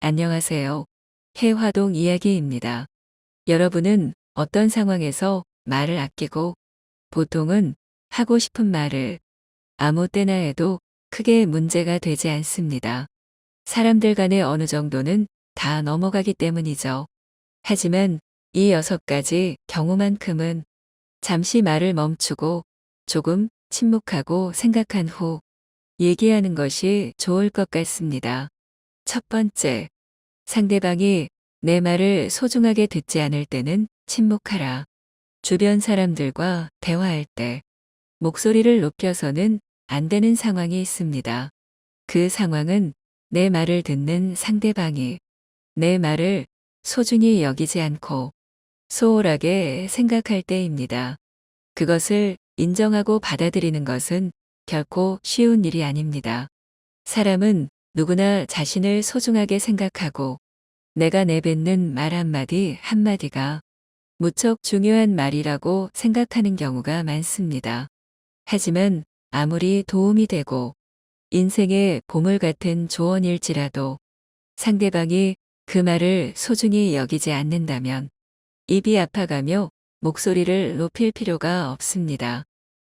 안녕하세요. 해화동 이야기입니다. 여러분은 어떤 상황에서 말을 아끼고 보통은 하고 싶은 말을 아무 때나 해도 크게 문제가 되지 않습니다. 사람들 간에 어느 정도는 다 넘어가기 때문이죠. 하지만 이 6가지 경우만큼은 잠시 말을 멈추고 조금 침묵하고 생각한 후 얘기하는 것이 좋을 것 같습니다. 첫 번째, 상대방이 내 말을 소중하게 듣지 않을 때는 침묵하라. 주변 사람들과 대화할 때 목소리를 높여서는 안 되는 상황이 있습니다. 그 상황은 내 말을 듣는 상대방이 내 말을 소중히 여기지 않고 소홀하게 생각할 때입니다. 그것을 인정하고 받아들이는 것은 결코 쉬운 일이 아닙니다. 사람은 누구나 자신을 소중하게 생각하고 내가 내뱉는 말 한마디 한마디가 무척 중요한 말이라고 생각하는 경우가 많습니다. 하지만 아무리 도움이 되고 인생의 보물 같은 조언일지라도 상대방이 그 말을 소중히 여기지 않는다면 입이 아파가며 목소리를 높일 필요가 없습니다.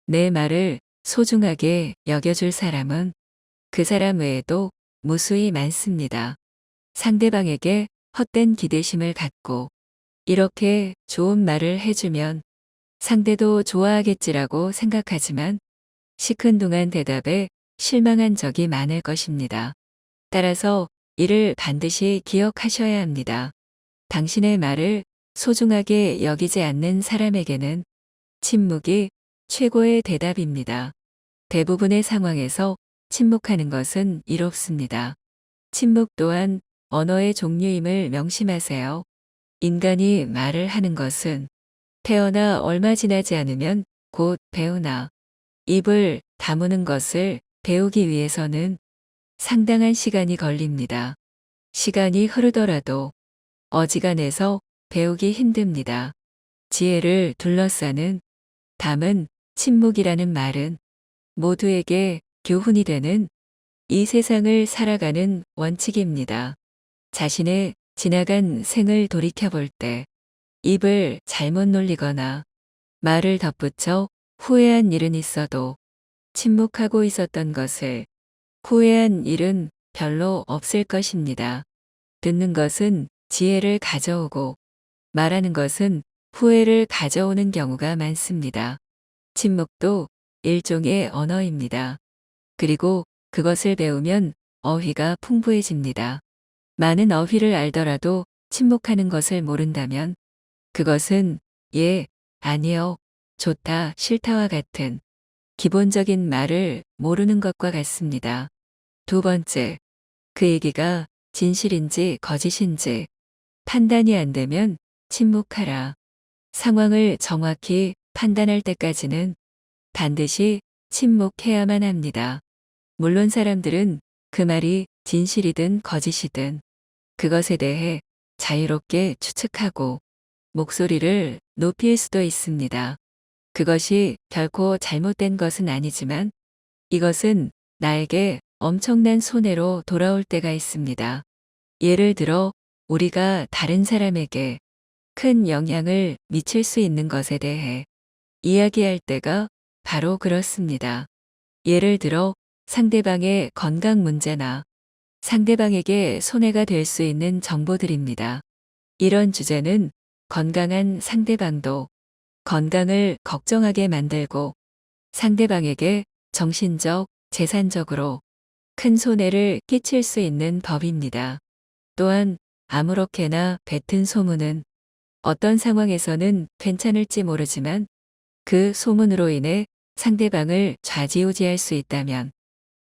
내 말을 소중하게 여겨줄 사람은 그 사람 외에도 무수히 많습니다. 상대방에게 헛된 기대심을 갖고 이렇게 좋은 말을 해주면 상대도 좋아하겠지라고 생각하지만 시큰둥한 대답에 실망한 적이 많을 것입니다. 따라서 이를 반드시 기억하셔야 합니다. 당신의 말을 소중하게 여기지 않는 사람에게는 침묵이 최고의 대답입니다. 대부분의 상황에서 침묵하는 것은 이롭습니다. 침묵 또한 언어의 종류임을 명심하세요. 인간이 말을 하는 것은 태어나 얼마 지나지 않으면 곧 배우나 입을 다무는 것을 배우기 위해서는 상당한 시간이 걸립니다. 시간이 흐르더라도 어지간해서 배우기 힘듭니다. 지혜를 둘러싸는 담은 침묵이라는 말은 모두에게 교훈이 되는 이 세상을 살아가는 원칙입니다. 자신의 지나간 생을 돌이켜볼 때 입을 잘못 놀리거나 말을 덧붙여 후회한 일은 있어도 침묵하고 있었던 것을 후회한 일은 별로 없을 것입니다. 듣는 것은 지혜를 가져오고 말하는 것은 후회를 가져오는 경우가 많습니다. 침묵도 일종의 언어입니다. 그리고 그것을 배우면 어휘가 풍부해집니다. 많은 어휘를 알더라도 침묵하는 것을 모른다면 그것은 예, 아니요, 좋다, 싫다와 같은 기본적인 말을 모르는 것과 같습니다. 두 번째, 그 얘기가 진실인지 거짓인지 판단이 안 되면 침묵하라. 상황을 정확히 판단할 때까지는 반드시 침묵해야만 합니다. 물론 사람들은 그 말이 진실이든 거짓이든 그것에 대해 자유롭게 추측하고 목소리를 높일 수도 있습니다. 그것이 결코 잘못된 것은 아니지만 이것은 나에게 엄청난 손해로 돌아올 때가 있습니다. 예를 들어 우리가 다른 사람에게 큰 영향을 미칠 수 있는 것에 대해 이야기할 때가 바로 그렇습니다. 예를 들어 상대방의 건강 문제나 상대방에게 손해가 될 수 있는 정보들입니다. 이런 주제는 건강한 상대방도 건강을 걱정하게 만들고 상대방에게 정신적, 재산적으로 큰 손해를 끼칠 수 있는 법입니다. 또한 아무렇게나 뱉은 소문은 어떤 상황에서는 괜찮을지 모르지만 그 소문으로 인해 상대방을 좌지우지할 수 있다면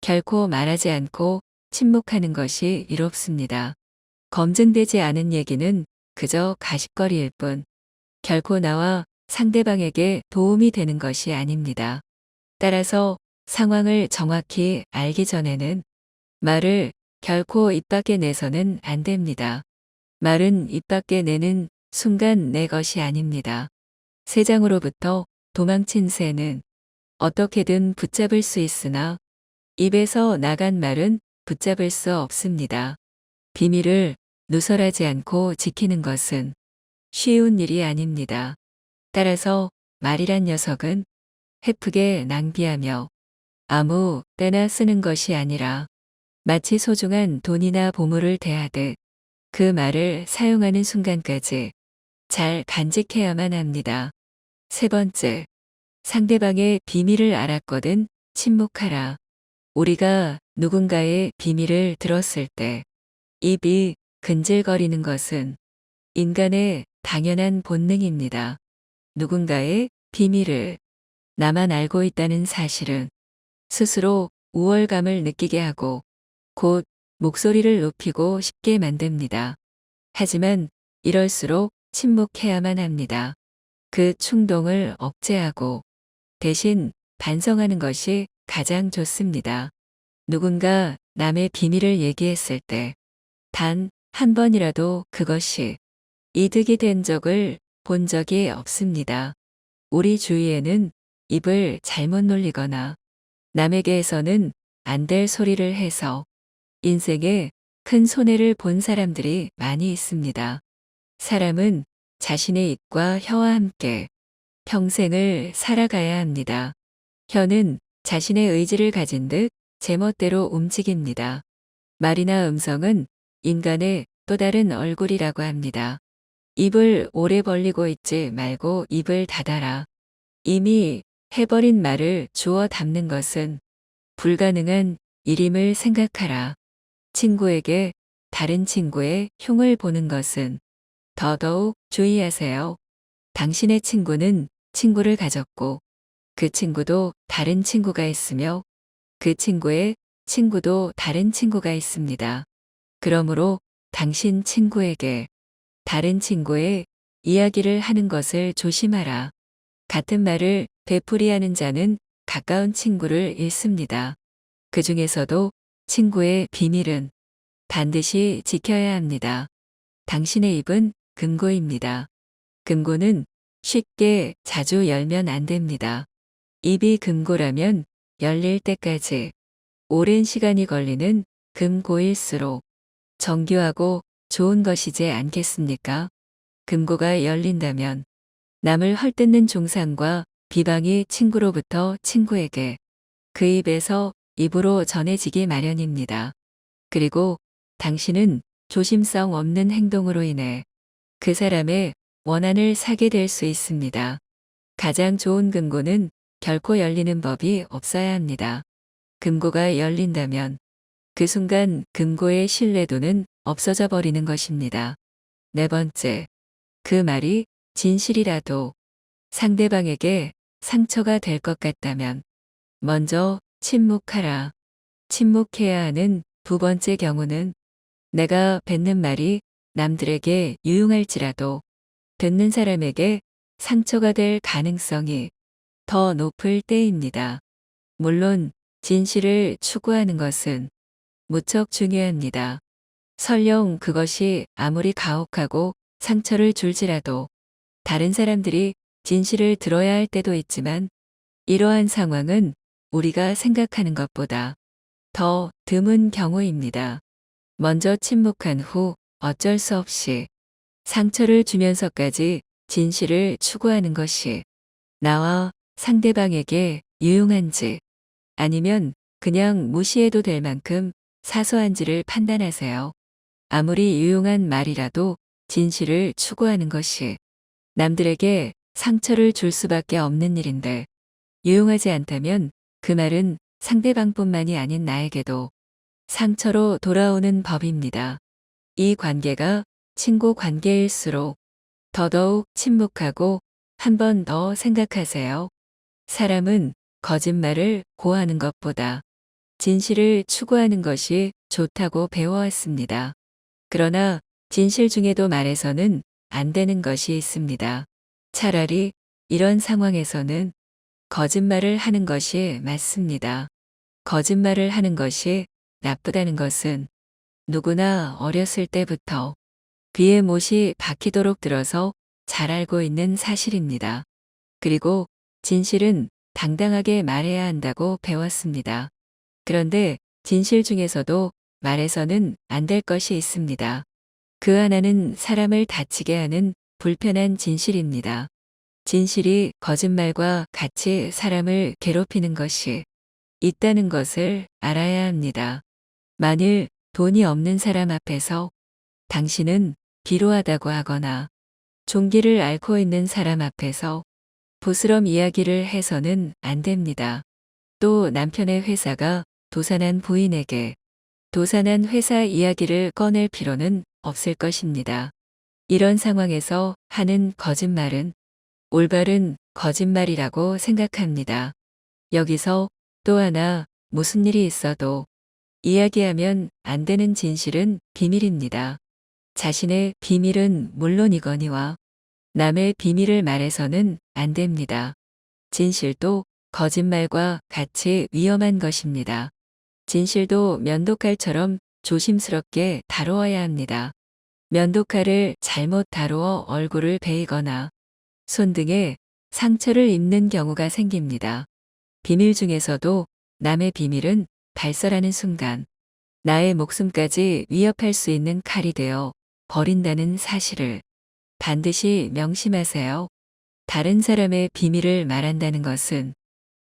결코 말하지 않고 침묵하는 것이 이롭습니다. 검증되지 않은 얘기는 그저 가십거리일 뿐 결코 나와 상대방에게 도움이 되는 것이 아닙니다. 따라서 상황을 정확히 알기 전에는 말을 결코 입 밖에 내서는 안 됩니다. 말은 입 밖에 내는 순간 내 것이 아닙니다. 새장으로부터 도망친 새는 어떻게든 붙잡을 수 있으나 입에서 나간 말은 붙잡을 수 없습니다. 비밀을 누설하지 않고 지키는 것은 쉬운 일이 아닙니다. 따라서 말이란 녀석은 헤프게 낭비하며 아무 때나 쓰는 것이 아니라 마치 소중한 돈이나 보물을 대하듯 그 말을 사용하는 순간까지 잘 간직해야만 합니다. 세 번째, 상대방의 비밀을 알았거든 침묵하라. 우리가 누군가의 비밀을 들었을 때 입이 근질거리는 것은 인간의 당연한 본능입니다. 누군가의 비밀을 나만 알고 있다는 사실은 스스로 우월감을 느끼게 하고 곧 목소리를 높이고 싶게 만듭니다. 하지만 이럴수록 침묵해야만 합니다. 그 충동을 억제하고 대신 반성하는 것이 가장 좋습니다. 누군가 남의 비밀을 얘기했을 때 단 한 번이라도 그것이 이득이 된 적을 본 적이 없습니다. 우리 주위에는 입을 잘못 놀리거나 남에게 해서는 안 될 소리를 해서 인생에 큰 손해를 본 사람들이 많이 있습니다. 사람은 자신의 입과 혀와 함께 평생을 살아가야 합니다. 혀는 자신의 의지를 가진 듯 제멋대로 움직입니다. 말이나 음성은 인간의 또 다른 얼굴이라고 합니다. 입을 오래 벌리고 있지 말고 입을 닫아라. 이미 해버린 말을 주워 담는 것은 불가능한 일임을 생각하라. 친구에게 다른 친구의 흉을 보는 것은 더더욱 주의하세요. 당신의 친구는 친구를 가졌고 그 친구도 다른 친구가 있으며 그 친구의 친구도 다른 친구가 있습니다. 그러므로 당신 친구에게 다른 친구의 이야기를 하는 것을 조심하라. 같은 말을 되풀이하는 자는 가까운 친구를 잃습니다. 그 중에서도 친구의 비밀은 반드시 지켜야 합니다. 당신의 입은 금고입니다. 금고는 쉽게 자주 열면 안 됩니다. 입이 금고라면 열릴 때까지 오랜 시간이 걸리는 금고일수록 정교하고 좋은 것이지 않겠습니까? 금고가 열린다면 남을 헐뜯는 중상과 비방이 친구로부터 친구에게 그 입에서 입으로 전해지기 마련입니다. 그리고 당신은 조심성 없는 행동으로 인해 그 사람의 원한을 사게 될 수 있습니다. 가장 좋은 금고는 결코 열리는 법이 없어야 합니다. 금고가 열린다면 그 순간 금고의 신뢰도는 없어져 버리는 것입니다. 네 번째, 그 말이 진실이라도 상대방에게 상처가 될 것 같다면 먼저 침묵하라. 침묵해야 하는 두 번째 경우는 내가 뱉는 말이 남들에게 유용할지라도 듣는 사람에게 상처가 될 가능성이 더 높을 때입니다. 물론 진실을 추구하는 것은 무척 중요합니다. 설령 그것이 아무리 가혹하고 상처를 줄지라도 다른 사람들이 진실을 들어야 할 때도 있지만 이러한 상황은 우리가 생각하는 것보다 더 드문 경우입니다. 먼저 침묵한 후 어쩔 수 없이 상처를 주면서까지 진실을 추구하는 것이 나와 상대방에게 유용한지 아니면 그냥 무시해도 될 만큼 사소한지를 판단하세요. 아무리 유용한 말이라도 진실을 추구하는 것이 남들에게 상처를 줄 수밖에 없는 일인데 유용하지 않다면 그 말은 상대방뿐만이 아닌 나에게도 상처로 돌아오는 법입니다. 이 관계가 친구 관계일수록 더더욱 침묵하고 한 번 더 생각하세요. 사람은 거짓말을 고하는 것보다 진실을 추구하는 것이 좋다고 배워왔습니다. 그러나 진실 중에도 말해서는 안 되는 것이 있습니다. 차라리 이런 상황에서는 거짓말을 하는 것이 맞습니다. 거짓말을 하는 것이 나쁘다는 것은 누구나 어렸을 때부터 귀에 못이 박히도록 들어서 잘 알고 있는 사실입니다. 그리고 진실은 당당하게 말해야 한다고 배웠습니다. 그런데 진실 중에서도 말해서는 안 될 것이 있습니다. 그 하나는 사람을 다치게 하는 불편한 진실입니다. 진실이 거짓말과 같이 사람을 괴롭히는 것이 있다는 것을 알아야 합니다. 만일 돈이 없는 사람 앞에서 당신은 비루하다고 하거나 종기를 앓고 있는 사람 앞에서 보스럼 이야기를 해서는 안 됩니다. 또 남편의 회사가 도산한 부인에게 도산한 회사 이야기를 꺼낼 필요는 없을 것입니다. 이런 상황에서 하는 거짓말은 올바른 거짓말이라고 생각합니다. 여기서 또 하나 무슨 일이 있어도 이야기하면 안 되는 진실은 비밀입니다. 자신의 비밀은 물론이거니와 남의 비밀을 말해서는 안 됩니다. 진실도 거짓말과 같이 위험한 것입니다. 진실도 면도칼처럼 조심스럽게 다루어야 합니다. 면도칼을 잘못 다루어 얼굴을 베이거나 손 등에 상처를 입는 경우가 생깁니다. 비밀 중에서도 남의 비밀은 발설하는 순간 나의 목숨까지 위협할 수 있는 칼이 되어 버린다는 사실을 반드시 명심하세요. 다른 사람의 비밀을 말한다는 것은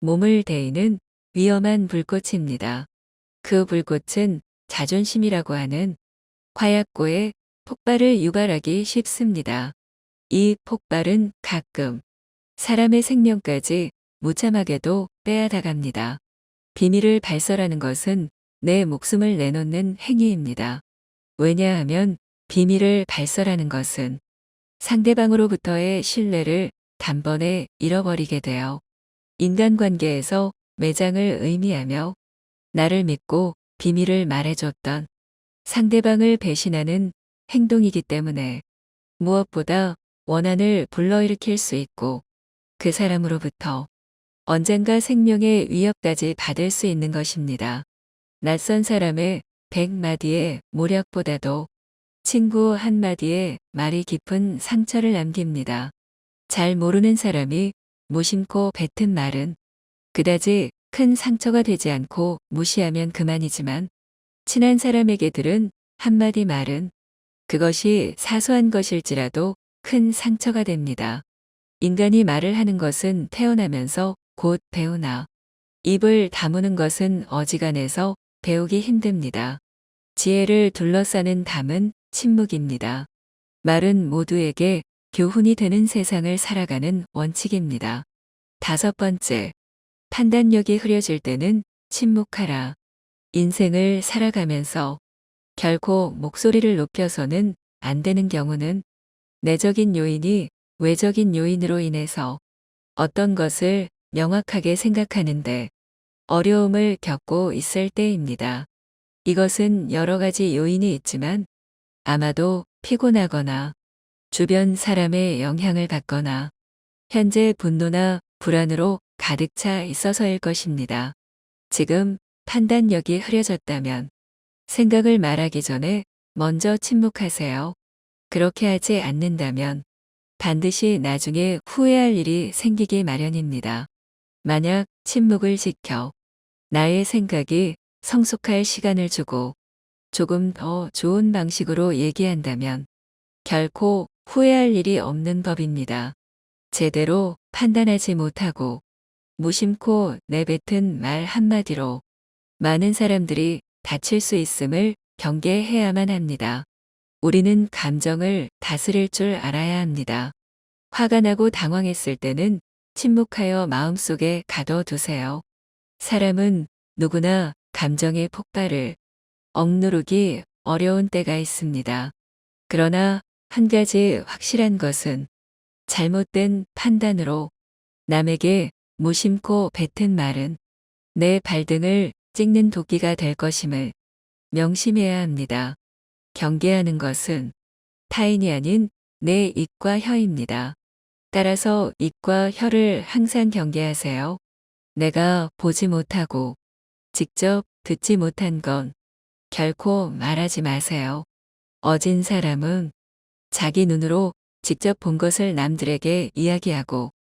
몸을 데이는 위험한 불꽃입니다. 그 불꽃은 자존심이라고 하는 화약고에 폭발을 유발하기 쉽습니다. 이 폭발은 가끔 사람의 생명까지 무참하게도 빼앗아갑니다. 비밀을 발설하는 것은 내 목숨을 내놓는 행위입니다. 왜냐하면 비밀을 발설하는 것은 상대방으로부터의 신뢰를 단번에 잃어버리게 되어 인간관계에서 매장을 의미하며 나를 믿고 비밀을 말해줬던 상대방을 배신하는 행동이기 때문에 무엇보다 원한을 불러일으킬 수 있고 그 사람으로부터 언젠가 생명의 위협까지 받을 수 있는 것입니다. 낯선 사람의 100마디의 모략보다도 친구 한마디의 말이 깊은 상처를 남깁니다. 잘 모르는 사람이 무심코 뱉은 말은 그다지 큰 상처가 되지 않고 무시하면 그만이지만 친한 사람에게 들은 한마디 말은 그것이 사소한 것일지라도 큰 상처가 됩니다. 인간이 말을 하는 것은 태어나면서 곧 배우나 입을 다무는 것은 어지간해서 배우기 힘듭니다. 지혜를 둘러싸는 담은 침묵입니다. 말은 모두에게 교훈이 되는 세상을 살아가는 원칙입니다. 5번째, 판단력이 흐려질 때는 침묵하라. 인생을 살아가면서 결코 목소리를 높여서는 안 되는 경우는 내적인 요인이 외적인 요인으로 인해서 어떤 것을 명확하게 생각하는데 어려움을 겪고 있을 때입니다. 이것은 여러 가지 요인이 있지만 아마도 피곤하거나 주변 사람의 영향을 받거나 현재 분노나 불안으로 가득 차 있어서일 것입니다. 지금 판단력이 흐려졌다면 생각을 말하기 전에 먼저 침묵하세요. 그렇게 하지 않는다면 반드시 나중에 후회할 일이 생기기 마련입니다. 만약 침묵을 지켜 나의 생각이 성숙할 시간을 주고 조금 더 좋은 방식으로 얘기한다면 결코 후회할 일이 없는 법입니다. 제대로 판단하지 못하고 무심코 내뱉은 말 한마디로 많은 사람들이 다칠 수 있음을 경계해야만 합니다. 우리는 감정을 다스릴 줄 알아야 합니다. 화가 나고 당황했을 때는 침묵하여 마음속에 가둬두세요. 사람은 누구나 감정의 폭발을 억누르기 어려운 때가 있습니다. 그러나 한 가지 확실한 것은 잘못된 판단으로 남에게 무심코 뱉은 말은 내 발등을 찍는 도끼가 될 것임을 명심해야 합니다. 경계하는 것은 타인이 아닌 내 입과 혀입니다. 따라서 입과 혀를 항상 경계하세요. 내가 보지 못하고 직접 듣지 못한 건 결코 말하지 마세요. 어진 사람은 자기 눈으로 직접 본 것을 남들에게 이야기하고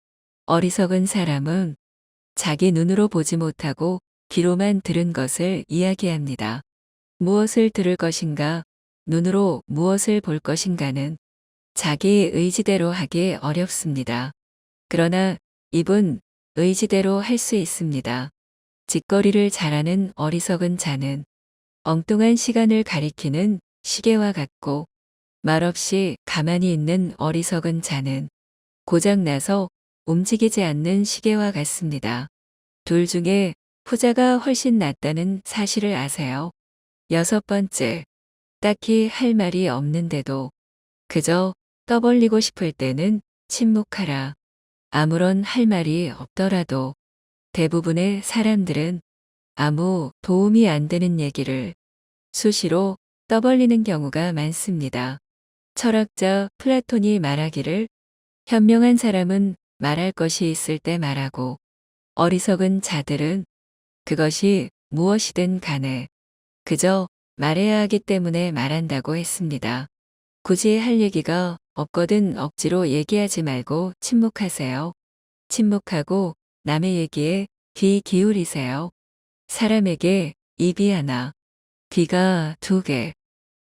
어리석은 사람은 자기 눈으로 보지 못하고 귀로만 들은 것을 이야기합니다. 무엇을 들을 것인가, 눈으로 무엇을 볼 것인가는 자기 의지대로 하기 어렵습니다. 그러나 입은 의지대로 할 수 있습니다. 짓거리를 잘하는 어리석은 자는 엉뚱한 시간을 가리키는 시계와 같고, 말없이 가만히 있는 어리석은 자는 고장나서 움직이지 않는 시계와 같습니다. 둘 중에 후자가 훨씬 낫다는 사실을 아세요? 여섯 번째, 딱히 할 말이 없는데도 그저 떠벌리고 싶을 때는 침묵하라. 아무런 할 말이 없더라도 대부분의 사람들은 아무 도움이 안 되는 얘기를 수시로 떠벌리는 경우가 많습니다. 철학자 플라톤이 말하기를 현명한 사람은 말할 것이 있을 때 말하고 어리석은 자들은 그것이 무엇이든 간에 그저 말해야 하기 때문에 말한다고 했습니다. 굳이 할 얘기가 없거든 억지로 얘기하지 말고 침묵하세요. 침묵하고 남의 얘기에 귀 기울이세요. 사람에게 입이 하나, 귀가 두 개,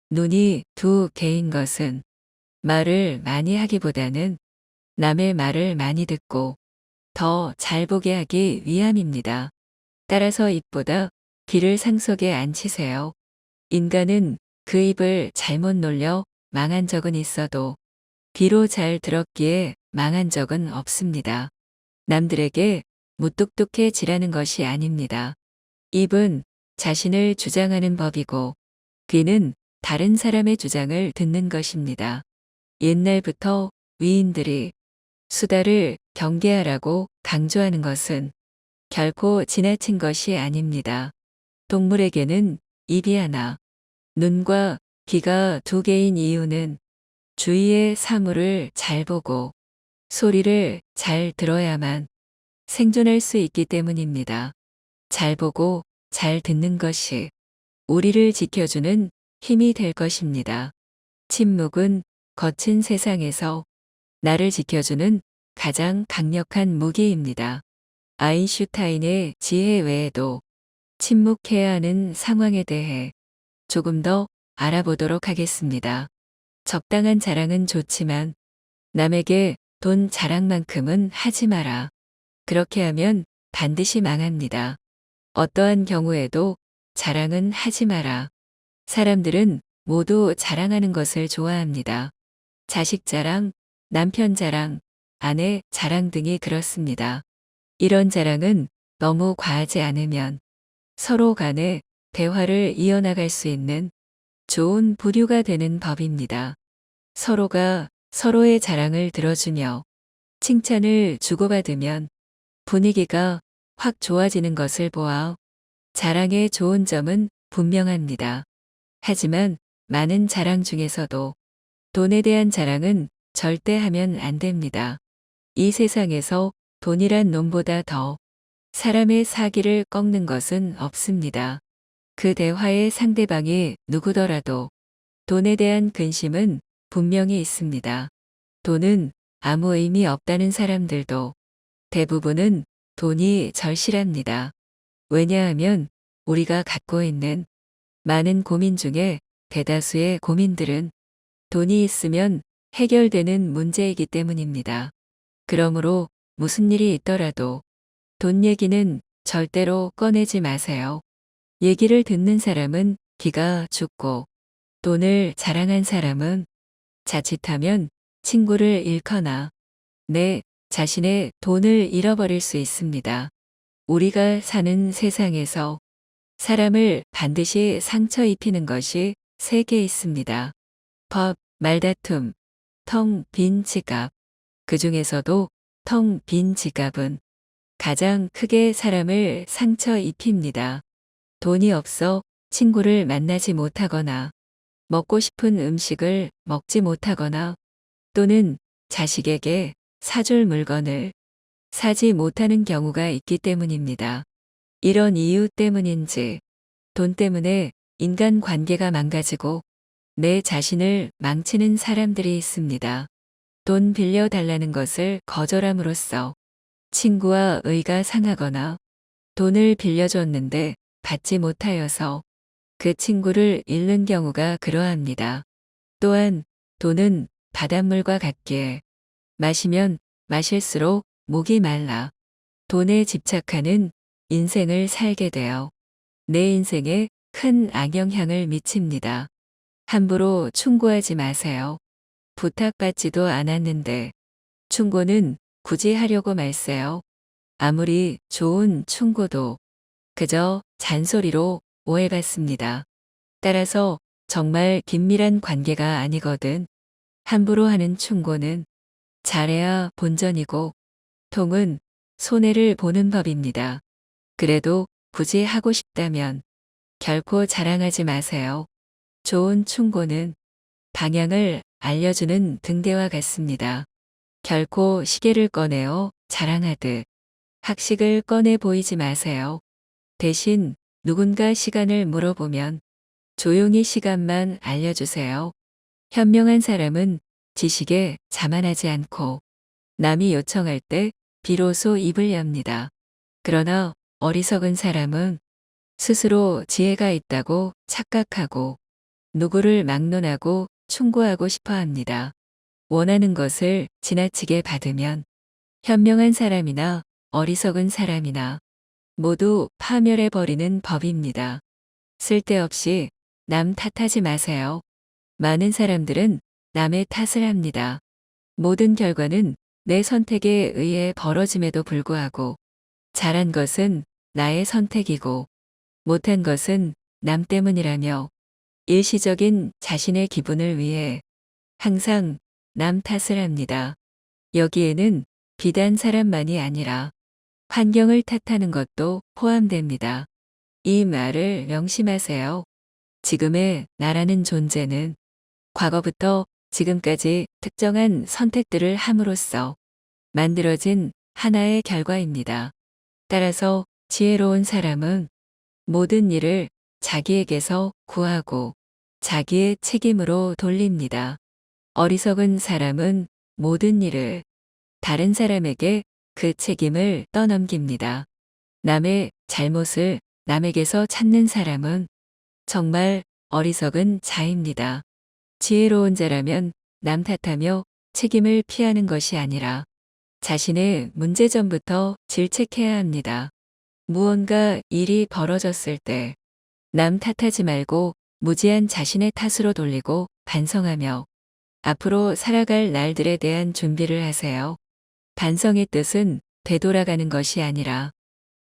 눈이 두 개인 것은 말을 많이 하기보다는 남의 말을 많이 듣고 더 잘 보게 하기 위함입니다. 따라서 입보다 귀를 상속에 앉히세요. 인간은 그 입을 잘못 놀려 망한 적은 있어도 귀로 잘 들었기에 망한 적은 없습니다. 남들에게 무뚝뚝해지라는 것이 아닙니다. 입은 자신을 주장하는 법이고 귀는 다른 사람의 주장을 듣는 것입니다. 옛날부터 위인들이 수다를 경계하라고 강조하는 것은 결코 지나친 것이 아닙니다. 동물에게는 입이 하나, 눈과 귀가 두 개인 이유는 주위의 사물을 잘 보고 소리를 잘 들어야만 생존할 수 있기 때문입니다. 잘 보고 잘 듣는 것이 우리를 지켜주는 힘이 될 것입니다. 침묵은 거친 세상에서 나를 지켜주는 가장 강력한 무기입니다. 아인슈타인의 지혜 외에도 침묵해야 하는 상황에 대해 조금 더 알아보도록 하겠습니다. 적당한 자랑은 좋지만 남에게 돈 자랑만큼은 하지 마라. 그렇게 하면 반드시 망합니다. 어떠한 경우에도 자랑은 하지 마라. 사람들은 모두 자랑하는 것을 좋아합니다. 자식 자랑, 남편 자랑, 아내 자랑 등이 그렇습니다. 이런 자랑은 너무 과하지 않으면 서로 간에 대화를 이어나갈 수 있는 좋은 부류가 되는 법입니다. 서로가 서로의 자랑을 들어주며 칭찬을 주고받으면 분위기가 확 좋아지는 것을 보아 자랑의 좋은 점은 분명합니다. 하지만 많은 자랑 중에서도 돈에 대한 자랑은 절대 하면 안 됩니다. 이 세상에서 돈이란 놈보다 더 사람의 사기를 꺾는 것은 없습니다. 그 대화의 상대방이 누구더라도 돈에 대한 근심은 분명히 있습니다. 돈은 아무 의미 없다는 사람들도 대부분은 돈이 절실합니다. 왜냐하면 우리가 갖고 있는 많은 고민 중에 대다수의 고민들은 돈이 있으면 해결되는 문제이기 때문입니다. 그러므로 무슨 일이 있더라도 돈 얘기는 절대로 꺼내지 마세요. 얘기를 듣는 사람은 기가 죽고 돈을 자랑한 사람은 자칫하면 친구를 잃거나 내 자신의 돈을 잃어버릴 수 있습니다. 우리가 사는 세상에서 사람을 반드시 상처 입히는 것이 세 개 있습니다. 법, 말다툼, 텅 빈 지갑. 그 중에서도 텅 빈 지갑은 가장 크게 사람을 상처 입힙니다. 돈이 없어 친구를 만나지 못하거나 먹고 싶은 음식을 먹지 못하거나 또는 자식에게 사줄 물건을 사지 못하는 경우가 있기 때문입니다. 이런 이유 때문인지 돈 때문에 인간 관계가 망가지고 내 자신을 망치는 사람들이 있습니다. 돈 빌려달라는 것을 거절함으로써 친구와 의가 상하거나 돈을 빌려줬는데 받지 못하여서 그 친구를 잃는 경우가 그러합니다. 또한 돈은 바닷물과 같기에 마시면 마실수록 목이 말라 돈에 집착하는 인생을 살게 되어 내 인생에 큰 악영향을 미칩니다. 함부로 충고하지 마세요. 부탁받지도 않았는데 충고는 굳이 하려고 말세요. 아무리 좋은 충고도 그저 잔소리로 오해받습니다. 따라서 정말 긴밀한 관계가 아니거든 함부로 하는 충고는 잘해야 본전이고 통은 손해를 보는 법입니다. 그래도 굳이 하고 싶다면 결코 자랑하지 마세요. 좋은 충고는 방향을 알려주는 등대와 같습니다. 결코 시계를 꺼내어 자랑하듯 학식을 꺼내 보이지 마세요. 대신 누군가 시간을 물어보면 조용히 시간만 알려주세요. 현명한 사람은 지식에 자만하지 않고 남이 요청할 때 비로소 입을 엽니다. 그러나 어리석은 사람은 스스로 지혜가 있다고 착각하고 누구를 막론하고 충고하고 싶어 합니다. 원하는 것을 지나치게 받으면 현명한 사람이나 어리석은 사람이나 모두 파멸해버리는 법입니다. 쓸데없이 남 탓하지 마세요. 많은 사람들은 남의 탓을 합니다. 모든 결과는 내 선택에 의해 벌어짐에도 불구하고 잘한 것은 나의 선택이고 못한 것은 남 때문이라며 일시적인 자신의 기분을 위해 항상 남 탓을 합니다. 여기에는 비단 사람만이 아니라 환경을 탓하는 것도 포함됩니다. 이 말을 명심하세요. 지금의 나라는 존재는 과거부터 지금까지 특정한 선택들을 함으로써 만들어진 하나의 결과입니다. 따라서 지혜로운 사람은 모든 일을 자기에게서 구하고 자기의 책임으로 돌립니다. 어리석은 사람은 모든 일을 다른 사람에게 그 책임을 떠넘깁니다. 남의 잘못을 남에게서 찾는 사람은 정말 어리석은 자입니다. 지혜로운 자라면 남 탓하며 책임을 피하는 것이 아니라 자신의 문제점부터 질책해야 합니다. 무언가 일이 벌어졌을 때 남 탓하지 말고 무지한 자신의 탓으로 돌리고 반성하며 앞으로 살아갈 날들에 대한 준비를 하세요. 반성의 뜻은 되돌아가는 것이 아니라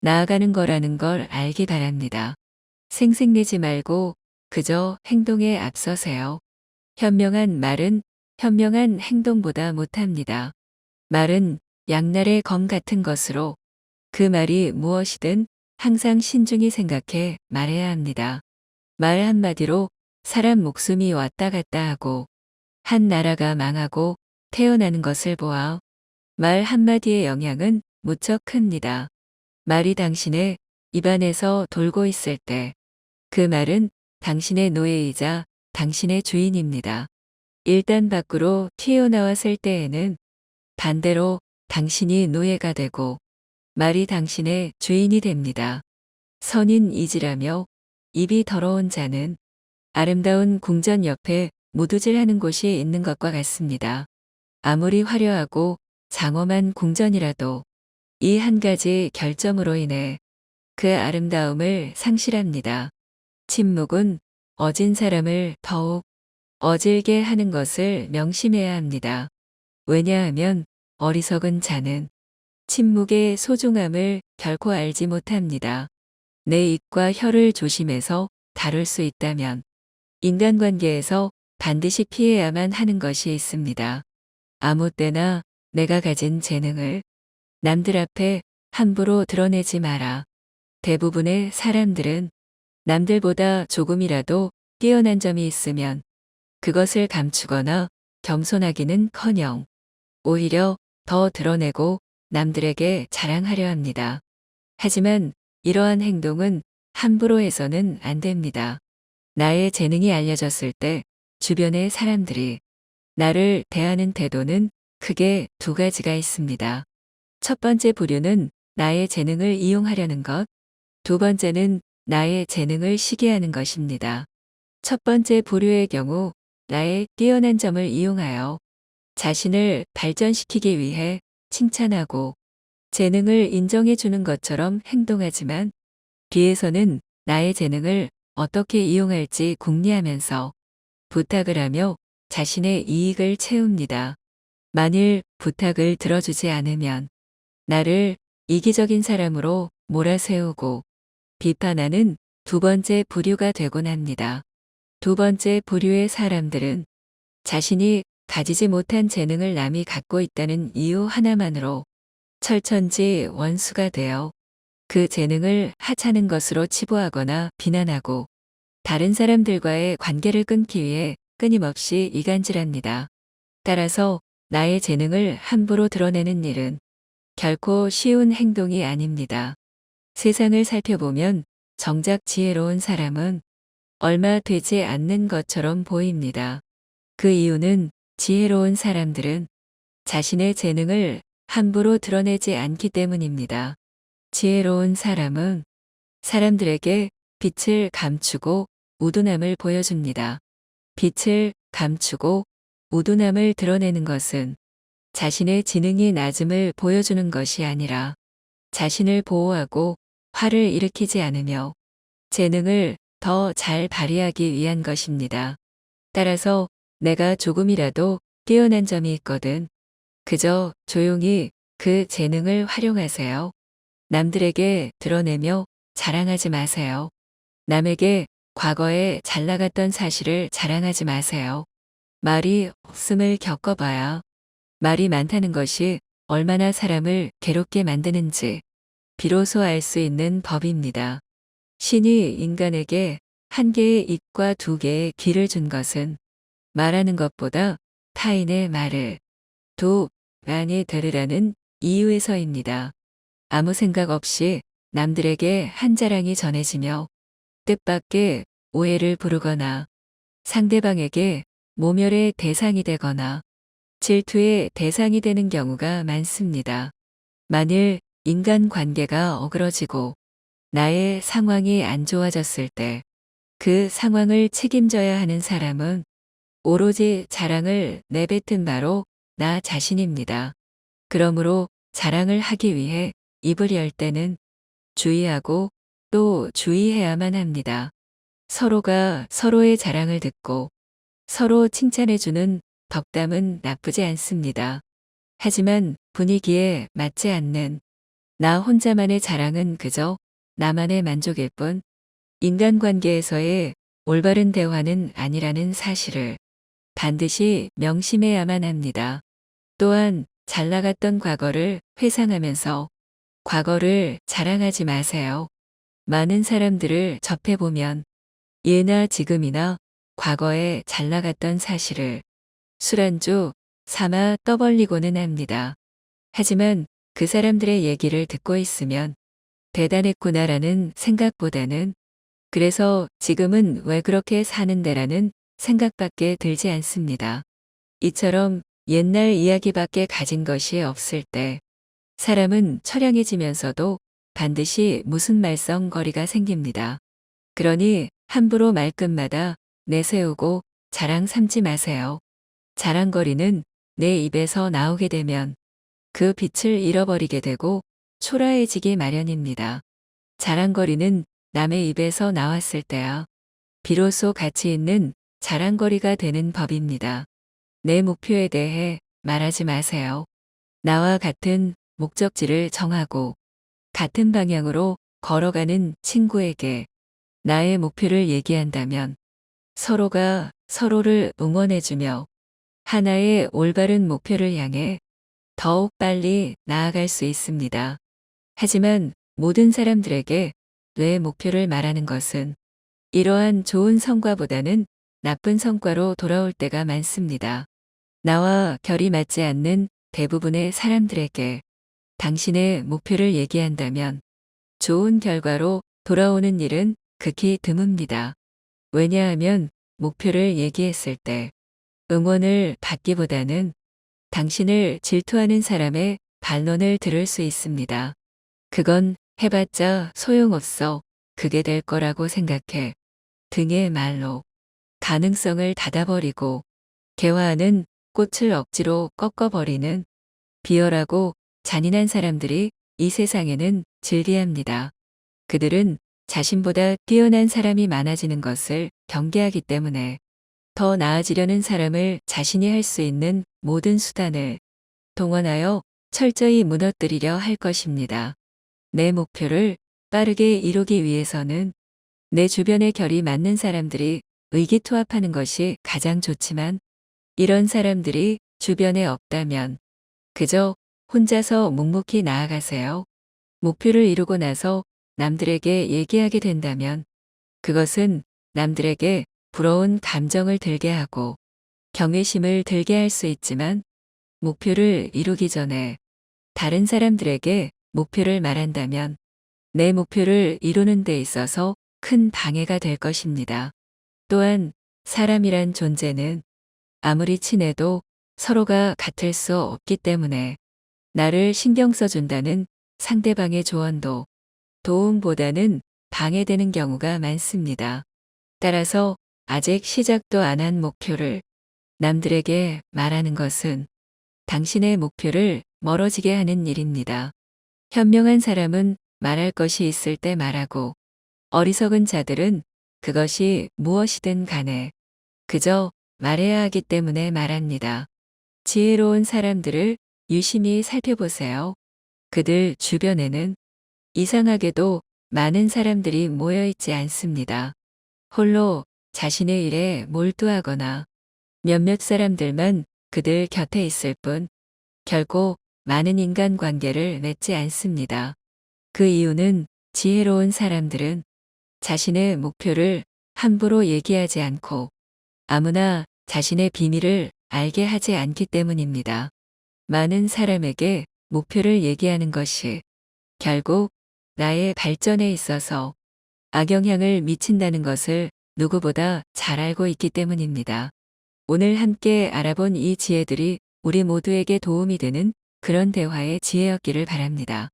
나아가는 거라는 걸 알기 바랍니다. 생색내지 말고 그저 행동에 앞서세요. 현명한 말은 현명한 행동보다 못합니다. 말은 양날의 검 같은 것으로 그 말이 무엇이든 항상 신중히 생각해 말해야 합니다. 말 한마디로 사람 목숨이 왔다 갔다 하고 한 나라가 망하고 태어나는 것을 보아 말 한마디의 영향은 무척 큽니다. 말이 당신의 입안에서 돌고 있을 때 그 말은 당신의 노예이자 당신의 주인입니다. 일단 밖으로 튀어나왔을 때에는 반대로 당신이 노예가 되고 말이 당신의 주인이 됩니다. 선인이지라며 입이 더러운 자는 아름다운 궁전 옆에 무두질하는 곳이 있는 것과 같습니다. 아무리 화려하고 장엄한 궁전이라도 이 한 가지 결점으로 인해 그 아름다움을 상실합니다. 침묵은 어진 사람을 더욱 어질게 하는 것을 명심해야 합니다. 왜냐하면 어리석은 자는 침묵의 소중함을 결코 알지 못합니다. 내 입과 혀를 조심해서 다룰 수 있다면 인간관계에서 반드시 피해야만 하는 것이 있습니다. 아무 때나 내가 가진 재능을 남들 앞에 함부로 드러내지 마라. 대부분의 사람들은 남들보다 조금이라도 뛰어난 점이 있으면 그것을 감추거나 겸손하기는커녕 오히려 더 드러내고 남들에게 자랑하려 합니다. 하지만 이러한 행동은 함부로 해서는 안 됩니다. 나의 재능이 알려졌을 때 주변의 사람들이 나를 대하는 태도는 크게 두 가지가 있습니다. 첫 번째 부류는 나의 재능을 이용하려는 것, 두 번째는 나의 재능을 시기하는 것입니다. 첫 번째 부류의 경우 나의 뛰어난 점을 이용하여 자신을 발전시키기 위해 칭찬하고 재능을 인정해 주는 것처럼 행동하지만 뒤에서는 나의 재능을 어떻게 이용할지 궁리하면서 부탁을 하며 자신의 이익을 채웁니다. 만일 부탁을 들어주지 않으면 나를 이기적인 사람으로 몰아세우고 비판하는 두 번째 부류가 되곤 합니다. 두 번째 부류의 사람들은 자신이 가지지 못한 재능을 남이 갖고 있다는 이유 하나만으로 철천지 원수가 되어 그 재능을 하찮은 것으로 치부하거나 비난하고 다른 사람들과의 관계를 끊기 위해 끊임없이 이간질합니다. 따라서 나의 재능을 함부로 드러내는 일은 결코 쉬운 행동이 아닙니다. 세상을 살펴보면 정작 지혜로운 사람은 얼마 되지 않는 것처럼 보입니다. 그 이유는 지혜로운 사람들은 자신의 재능을 함부로 드러내지 않기 때문입니다. 지혜로운 사람은 사람들에게 빛을 감추고 우둔함을 보여줍니다. 빛을 감추고 우둔함을 드러내는 것은 자신의 지능이 낮음을 보여주는 것이 아니라 자신을 보호하고 화를 일으키지 않으며 재능을 더 잘 발휘하기 위한 것입니다. 따라서 내가 조금이라도 뛰어난 점이 있거든 그저 조용히 그 재능을 활용하세요. 남들에게 드러내며 자랑하지 마세요. 남에게 과거에 잘 나갔던 사실을 자랑하지 마세요. 말이 없음을 겪어봐야 말이 많다는 것이 얼마나 사람을 괴롭게 만드는지 비로소 알 수 있는 법입니다. 신이 인간에게 한 개의 입과 두 개의 귀를 준 것은 말하는 것보다 타인의 말을 더 많이 들으라는 이유에서입니다. 아무 생각 없이 남들에게 한 자랑이 전해지며 뜻밖의 오해를 부르거나 상대방에게 모멸의 대상이 되거나 질투의 대상이 되는 경우가 많습니다. 만일 인간관계가 어그러지고 나의 상황이 안 좋아졌을 때 그 상황을 책임져야 하는 사람은 오로지 자랑을 내뱉은 바로 나 자신입니다. 그러므로 자랑을 하기 위해 입을 열 때는 주의하고 또 주의해야만 합니다. 서로가 서로의 자랑을 듣고 서로 칭찬해주는 덕담은 나쁘지 않습니다. 하지만 분위기에 맞지 않는 나 혼자만의 자랑은 그저 나만의 만족일 뿐 인간관계에서의 올바른 대화는 아니라는 사실을 반드시 명심해야만 합니다. 또한 잘 나갔던 과거를 회상하면서 과거를 자랑하지 마세요. 많은 사람들을 접해보면 예나 지금이나 과거에 잘 나갔던 사실을 술안주 삼아 떠벌리고는 합니다. 하지만 그 사람들의 얘기를 듣고 있으면 대단했구나라는 생각보다는 그래서 지금은 왜 그렇게 사는데라는 생각밖에 들지 않습니다. 이처럼 옛날 이야기밖에 가진 것이 없을 때 사람은 처량해지면서도 반드시 무슨 말썽거리가 생깁니다. 그러니 함부로 말끝마다 내세우고 자랑 삼지 마세요. 자랑거리는 내 입에서 나오게 되면 그 빛을 잃어버리게 되고 초라해지기 마련입니다. 자랑거리는 남의 입에서 나왔을 때야 비로소 가치 있는 자랑거리가 되는 법입니다. 내 목표에 대해 말하지 마세요. 나와 같은 목적지를 정하고 같은 방향으로 걸어가는 친구에게 나의 목표를 얘기한다면 서로가 서로를 응원해주며 하나의 올바른 목표를 향해 더욱 빨리 나아갈 수 있습니다. 하지만 모든 사람들에게 내 목표를 말하는 것은 이러한 좋은 성과보다는 나쁜 성과로 돌아올 때가 많습니다. 나와 결이 맞지 않는 대부분의 사람들에게 당신의 목표를 얘기한다면 좋은 결과로 돌아오는 일은 극히 드뭅니다. 왜냐하면 목표를 얘기했을 때 응원을 받기보다는 당신을 질투하는 사람의 반론을 들을 수 있습니다. 그건 해봤자 소용없어. 그게 될 거라고 생각해 등의 말로 가능성을 닫아버리고 개화하는 꽃을 억지로 꺾어버리는 비열하고 잔인한 사람들이 이 세상에는 즐비합니다. 그들은 자신보다 뛰어난 사람이 많아지는 것을 경계하기 때문에 더 나아지려는 사람을 자신이 할 수 있는 모든 수단을 동원하여 철저히 무너뜨리려 할 것입니다. 내 목표를 빠르게 이루기 위해서는 내 주변의 결이 맞는 사람들이 의기투합하는 것이 가장 좋지만 이런 사람들이 주변에 없다면 그저 혼자서 묵묵히 나아가세요. 목표를 이루고 나서 남들에게 얘기하게 된다면 그것은 남들에게 부러운 감정을 들게 하고 경외심을 들게 할 수 있지만 목표를 이루기 전에 다른 사람들에게 목표를 말한다면 내 목표를 이루는 데 있어서 큰 방해가 될 것입니다. 또한 사람이란 존재는 아무리 친해도 서로가 같을 수 없기 때문에 나를 신경 써준다는 상대방의 조언도 도움보다는 방해되는 경우가 많습니다. 따라서 아직 시작도 안 한 목표를 남들에게 말하는 것은 당신의 목표를 멀어지게 하는 일입니다. 현명한 사람은 말할 것이 있을 때 말하고 어리석은 자들은 그것이 무엇이든 간에 그저 말해야 하기 때문에 말합니다. 지혜로운 사람들을 유심히 살펴보세요. 그들 주변에는 이상하게도 많은 사람들이 모여 있지 않습니다. 홀로 자신의 일에 몰두하거나 몇몇 사람들만 그들 곁에 있을 뿐 결코 많은 인간관계를 맺지 않습니다. 그 이유는 지혜로운 사람들은 자신의 목표를 함부로 얘기하지 않고 아무나 자신의 비밀을 알게 하지 않기 때문입니다. 많은 사람에게 목표를 얘기하는 것이 결국 나의 발전에 있어서 악영향을 미친다는 것을 누구보다 잘 알고 있기 때문입니다. 오늘 함께 알아본 이 지혜들이 우리 모두에게 도움이 되는 그런 대화의 지혜였기를 바랍니다.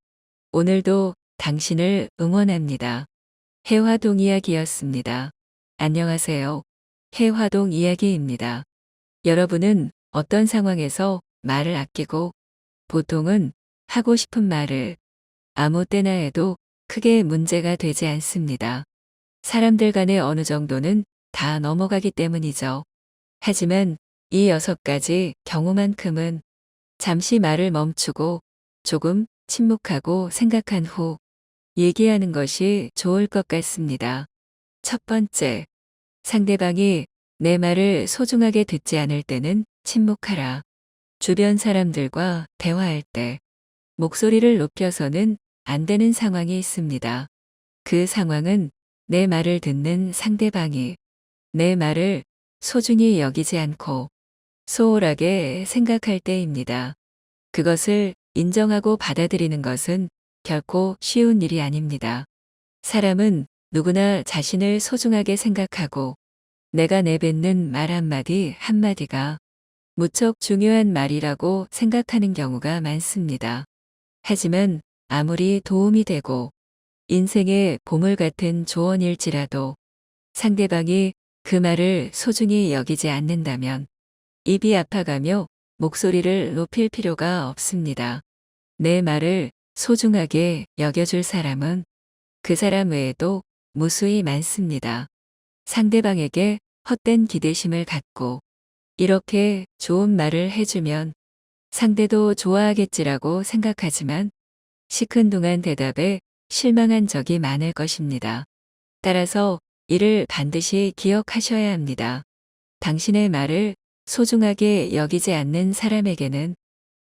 오늘도 당신을 응원합니다. 해화동 이야기였습니다. 안녕하세요. 해화동 이야기입니다. 여러분은 어떤 상황에서 말을 아끼고 보통은 하고 싶은 말을 아무 때나 해도 크게 문제가 되지 않습니다. 사람들 간에 어느 정도는 다 넘어가기 때문이죠. 하지만 이 6가지 경우만큼은 잠시 말을 멈추고 조금 침묵하고 생각한 후 얘기하는 것이 좋을 것 같습니다. 첫 번째, 상대방이 내 말을 소중하게 듣지 않을 때는 침묵하라. 주변 사람들과 대화할 때 목소리를 높여서는 안 되는 상황이 있습니다. 그 상황은 내 말을 듣는 상대방이 내 말을 소중히 여기지 않고 소홀하게 생각할 때입니다. 그것을 인정하고 받아들이는 것은 결코 쉬운 일이 아닙니다. 사람은 누구나 자신을 소중하게 생각하고 내가 내뱉는 말 한마디 한마디가 무척 중요한 말이라고 생각하는 경우가 많습니다. 하지만 아무리 도움이 되고 인생의 보물 같은 조언일지라도 상대방이 그 말을 소중히 여기지 않는다면 입이 아파가며 목소리를 높일 필요가 없습니다. 내 말을 소중하게 여겨줄 사람은 그 사람 외에도 무수히 많습니다. 상대방에게 헛된 기대심을 갖고 이렇게 좋은 말을 해주면 상대도 좋아하겠지라고 생각하지만 시큰둥한 대답에 실망한 적이 많을 것입니다. 따라서 이를 반드시 기억하셔야 합니다. 당신의 말을 소중하게 여기지 않는 사람에게는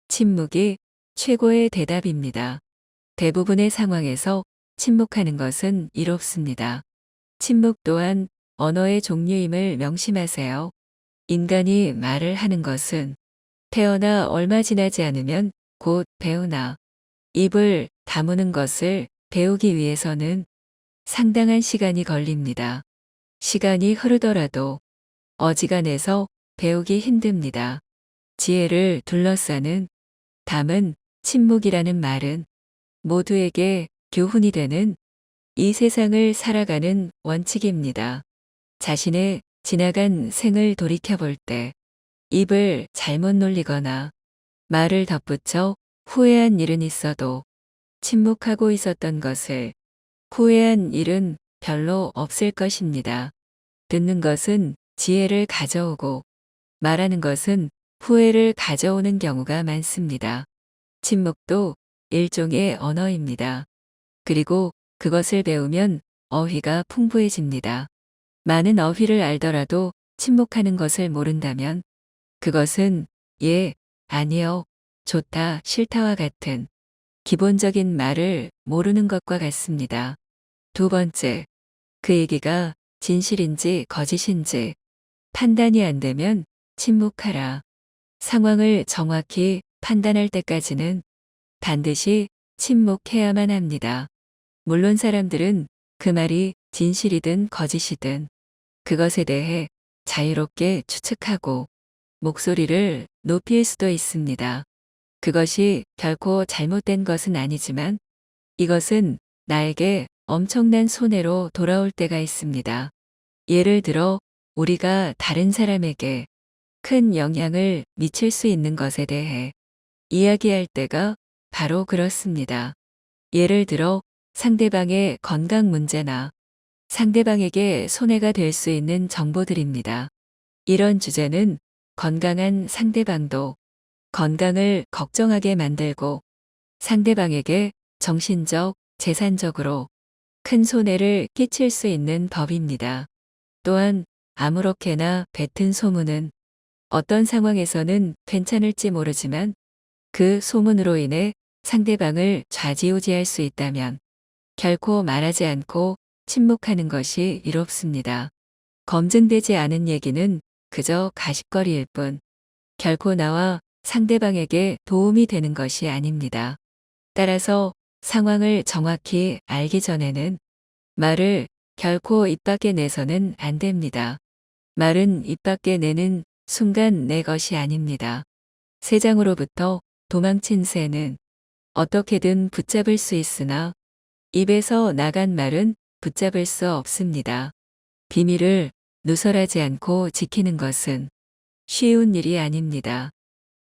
침묵이 최고의 대답입니다. 대부분의 상황에서 침묵하는 것은 이롭습니다. 침묵 또한 언어의 종류임을 명심하세요. 인간이 말을 하는 것은 태어나 얼마 지나지 않으면 곧 배우나 입을 다무는 것을 배우기 위해서는 상당한 시간이 걸립니다. 시간이 흐르더라도 어지간해서 배우기 힘듭니다. 지혜를 둘러싸는 담은 침묵이라는 말은 모두에게 교훈이 되는 이 세상을 살아가는 원칙입니다. 자신의 지나간 생을 돌이켜볼 때 입을 잘못 놀리거나 말을 덧붙여 후회한 일은 있어도 침묵하고 있었던 것을 후회한 일은 별로 없을 것입니다. 듣는 것은 지혜를 가져오고 말하는 것은 후회를 가져오는 경우가 많습니다. 침묵도 일종의 언어입니다. 그리고 그것을 배우면 어휘가 풍부해집니다. 많은 어휘를 알더라도 침묵하는 것을 모른다면 그것은 예, 아니요, 좋다, 싫다와 같은 기본적인 말을 모르는 것과 같습니다. 두 번째, 그 얘기가 진실인지 거짓인지 판단이 안 되면 침묵하라. 상황을 정확히 판단할 때까지는 반드시 침묵해야만 합니다. 물론 사람들은 그 말이 진실이든 거짓이든 그것에 대해 자유롭게 추측하고 목소리를 높일 수도 있습니다. 그것이 결코 잘못된 것은 아니지만 이것은 나에게 엄청난 손해로 돌아올 때가 있습니다. 예를 들어 우리가 다른 사람에게 큰 영향을 미칠 수 있는 것에 대해 이야기할 때가 바로 그렇습니다. 예를 들어 상대방의 건강 문제나 상대방에게 손해가 될 수 있는 정보들입니다. 이런 주제는 건강한 상대방도 건강을 걱정하게 만들고 상대방에게 정신적, 재산적으로 큰 손해를 끼칠 수 있는 법입니다. 또한 아무렇게나 뱉은 소문은 어떤 상황에서는 괜찮을지 모르지만 그 소문으로 인해 상대방을 좌지우지할 수 있다면 결코 말하지 않고 침묵하는 것이 이롭습니다. 검증되지 않은 얘기는 그저 가십거리일 뿐 결코 나와 상대방에게 도움이 되는 것이 아닙니다. 따라서 상황을 정확히 알기 전에는 말을 결코 입 밖에 내서는 안 됩니다. 말은 입 밖에 내는 순간 내 것이 아닙니다. 새장으로부터 도망친 새는 어떻게든 붙잡을 수 있으나 입에서 나간 말은 붙잡을 수 없습니다. 비밀을 누설하지 않고 지키는 것은 쉬운 일이 아닙니다.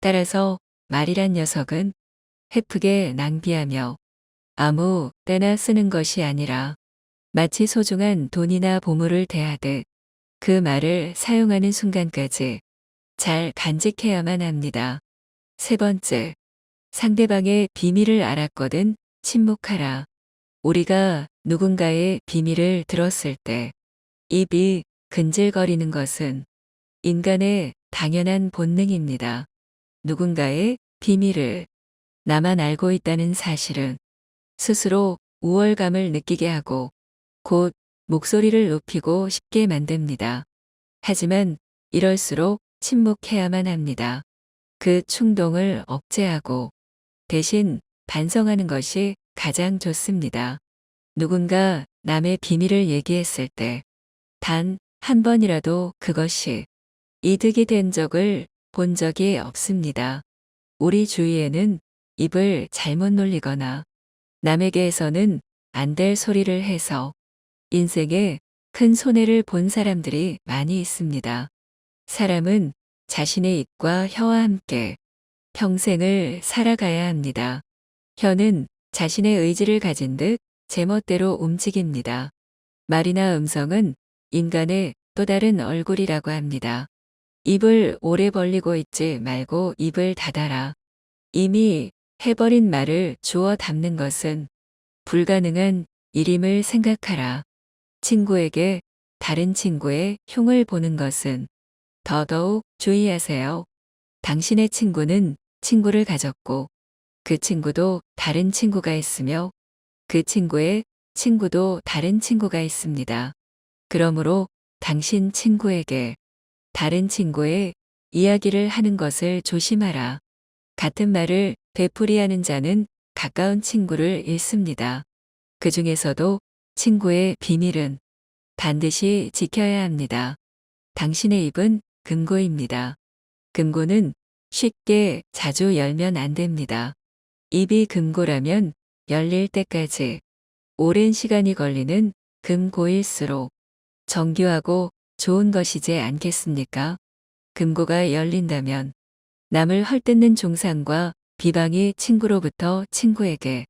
따라서 말이란 녀석은 헤프게 낭비하며 아무 때나 쓰는 것이 아니라 마치 소중한 돈이나 보물을 대하듯 그 말을 사용하는 순간까지 잘 간직해야만 합니다. 세 번째, 상대방의 비밀을 알았거든 침묵하라. 우리가 누군가의 비밀을 들었을 때 입이 근질거리는 것은 인간의 당연한 본능입니다. 누군가의 비밀을 나만 알고 있다는 사실은 스스로 우월감을 느끼게 하고 곧 목소리를 높이고 싶게 만듭니다. 하지만 이럴수록 침묵해야만 합니다. 그 충동을 억제하고 대신 반성하는 것이 가장 좋습니다. 누군가 남의 비밀을 얘기했을 때 단 한 번이라도 그것이 이득이 된 적을 본 적이 없습니다. 우리 주위에는 입을 잘못 놀리거나 남에게 해서는 안 될 소리를 해서 인생에 큰 손해를 본 사람들이 많이 있습니다. 사람은 자신의 입과 혀와 함께 평생을 살아가야 합니다. 혀는 자신의 의지를 가진 듯 제멋대로 움직입니다. 말이나 음성은 인간의 또 다른 얼굴이라고 합니다. 입을 오래 벌리고 있지 말고 입을 닫아라. 이미 해버린 말을 주워 담는 것은 불가능한 일임을 생각하라. 친구에게 다른 친구의 흉을 보는 것은 더더욱 주의하세요. 당신의 친구는 친구를 가졌고 그 친구도 다른 친구가 있으며 그 친구의 친구도 다른 친구가 있습니다. 그러므로 당신 친구에게 다른 친구의 이야기를 하는 것을 조심하라. 같은 말을 되풀이하는 자는 가까운 친구를 잃습니다. 그 중에서도 친구의 비밀은 반드시 지켜야 합니다. 당신의 입은 금고입니다. 금고는 쉽게 자주 열면 안 됩니다. 입이 금고라면 열릴 때까지 오랜 시간이 걸리는 금고일수록 정교하고 좋은 것이지 않겠습니까? 금고가 열린다면 남을 헐뜯는 중상과 비방이 친구로부터 친구에게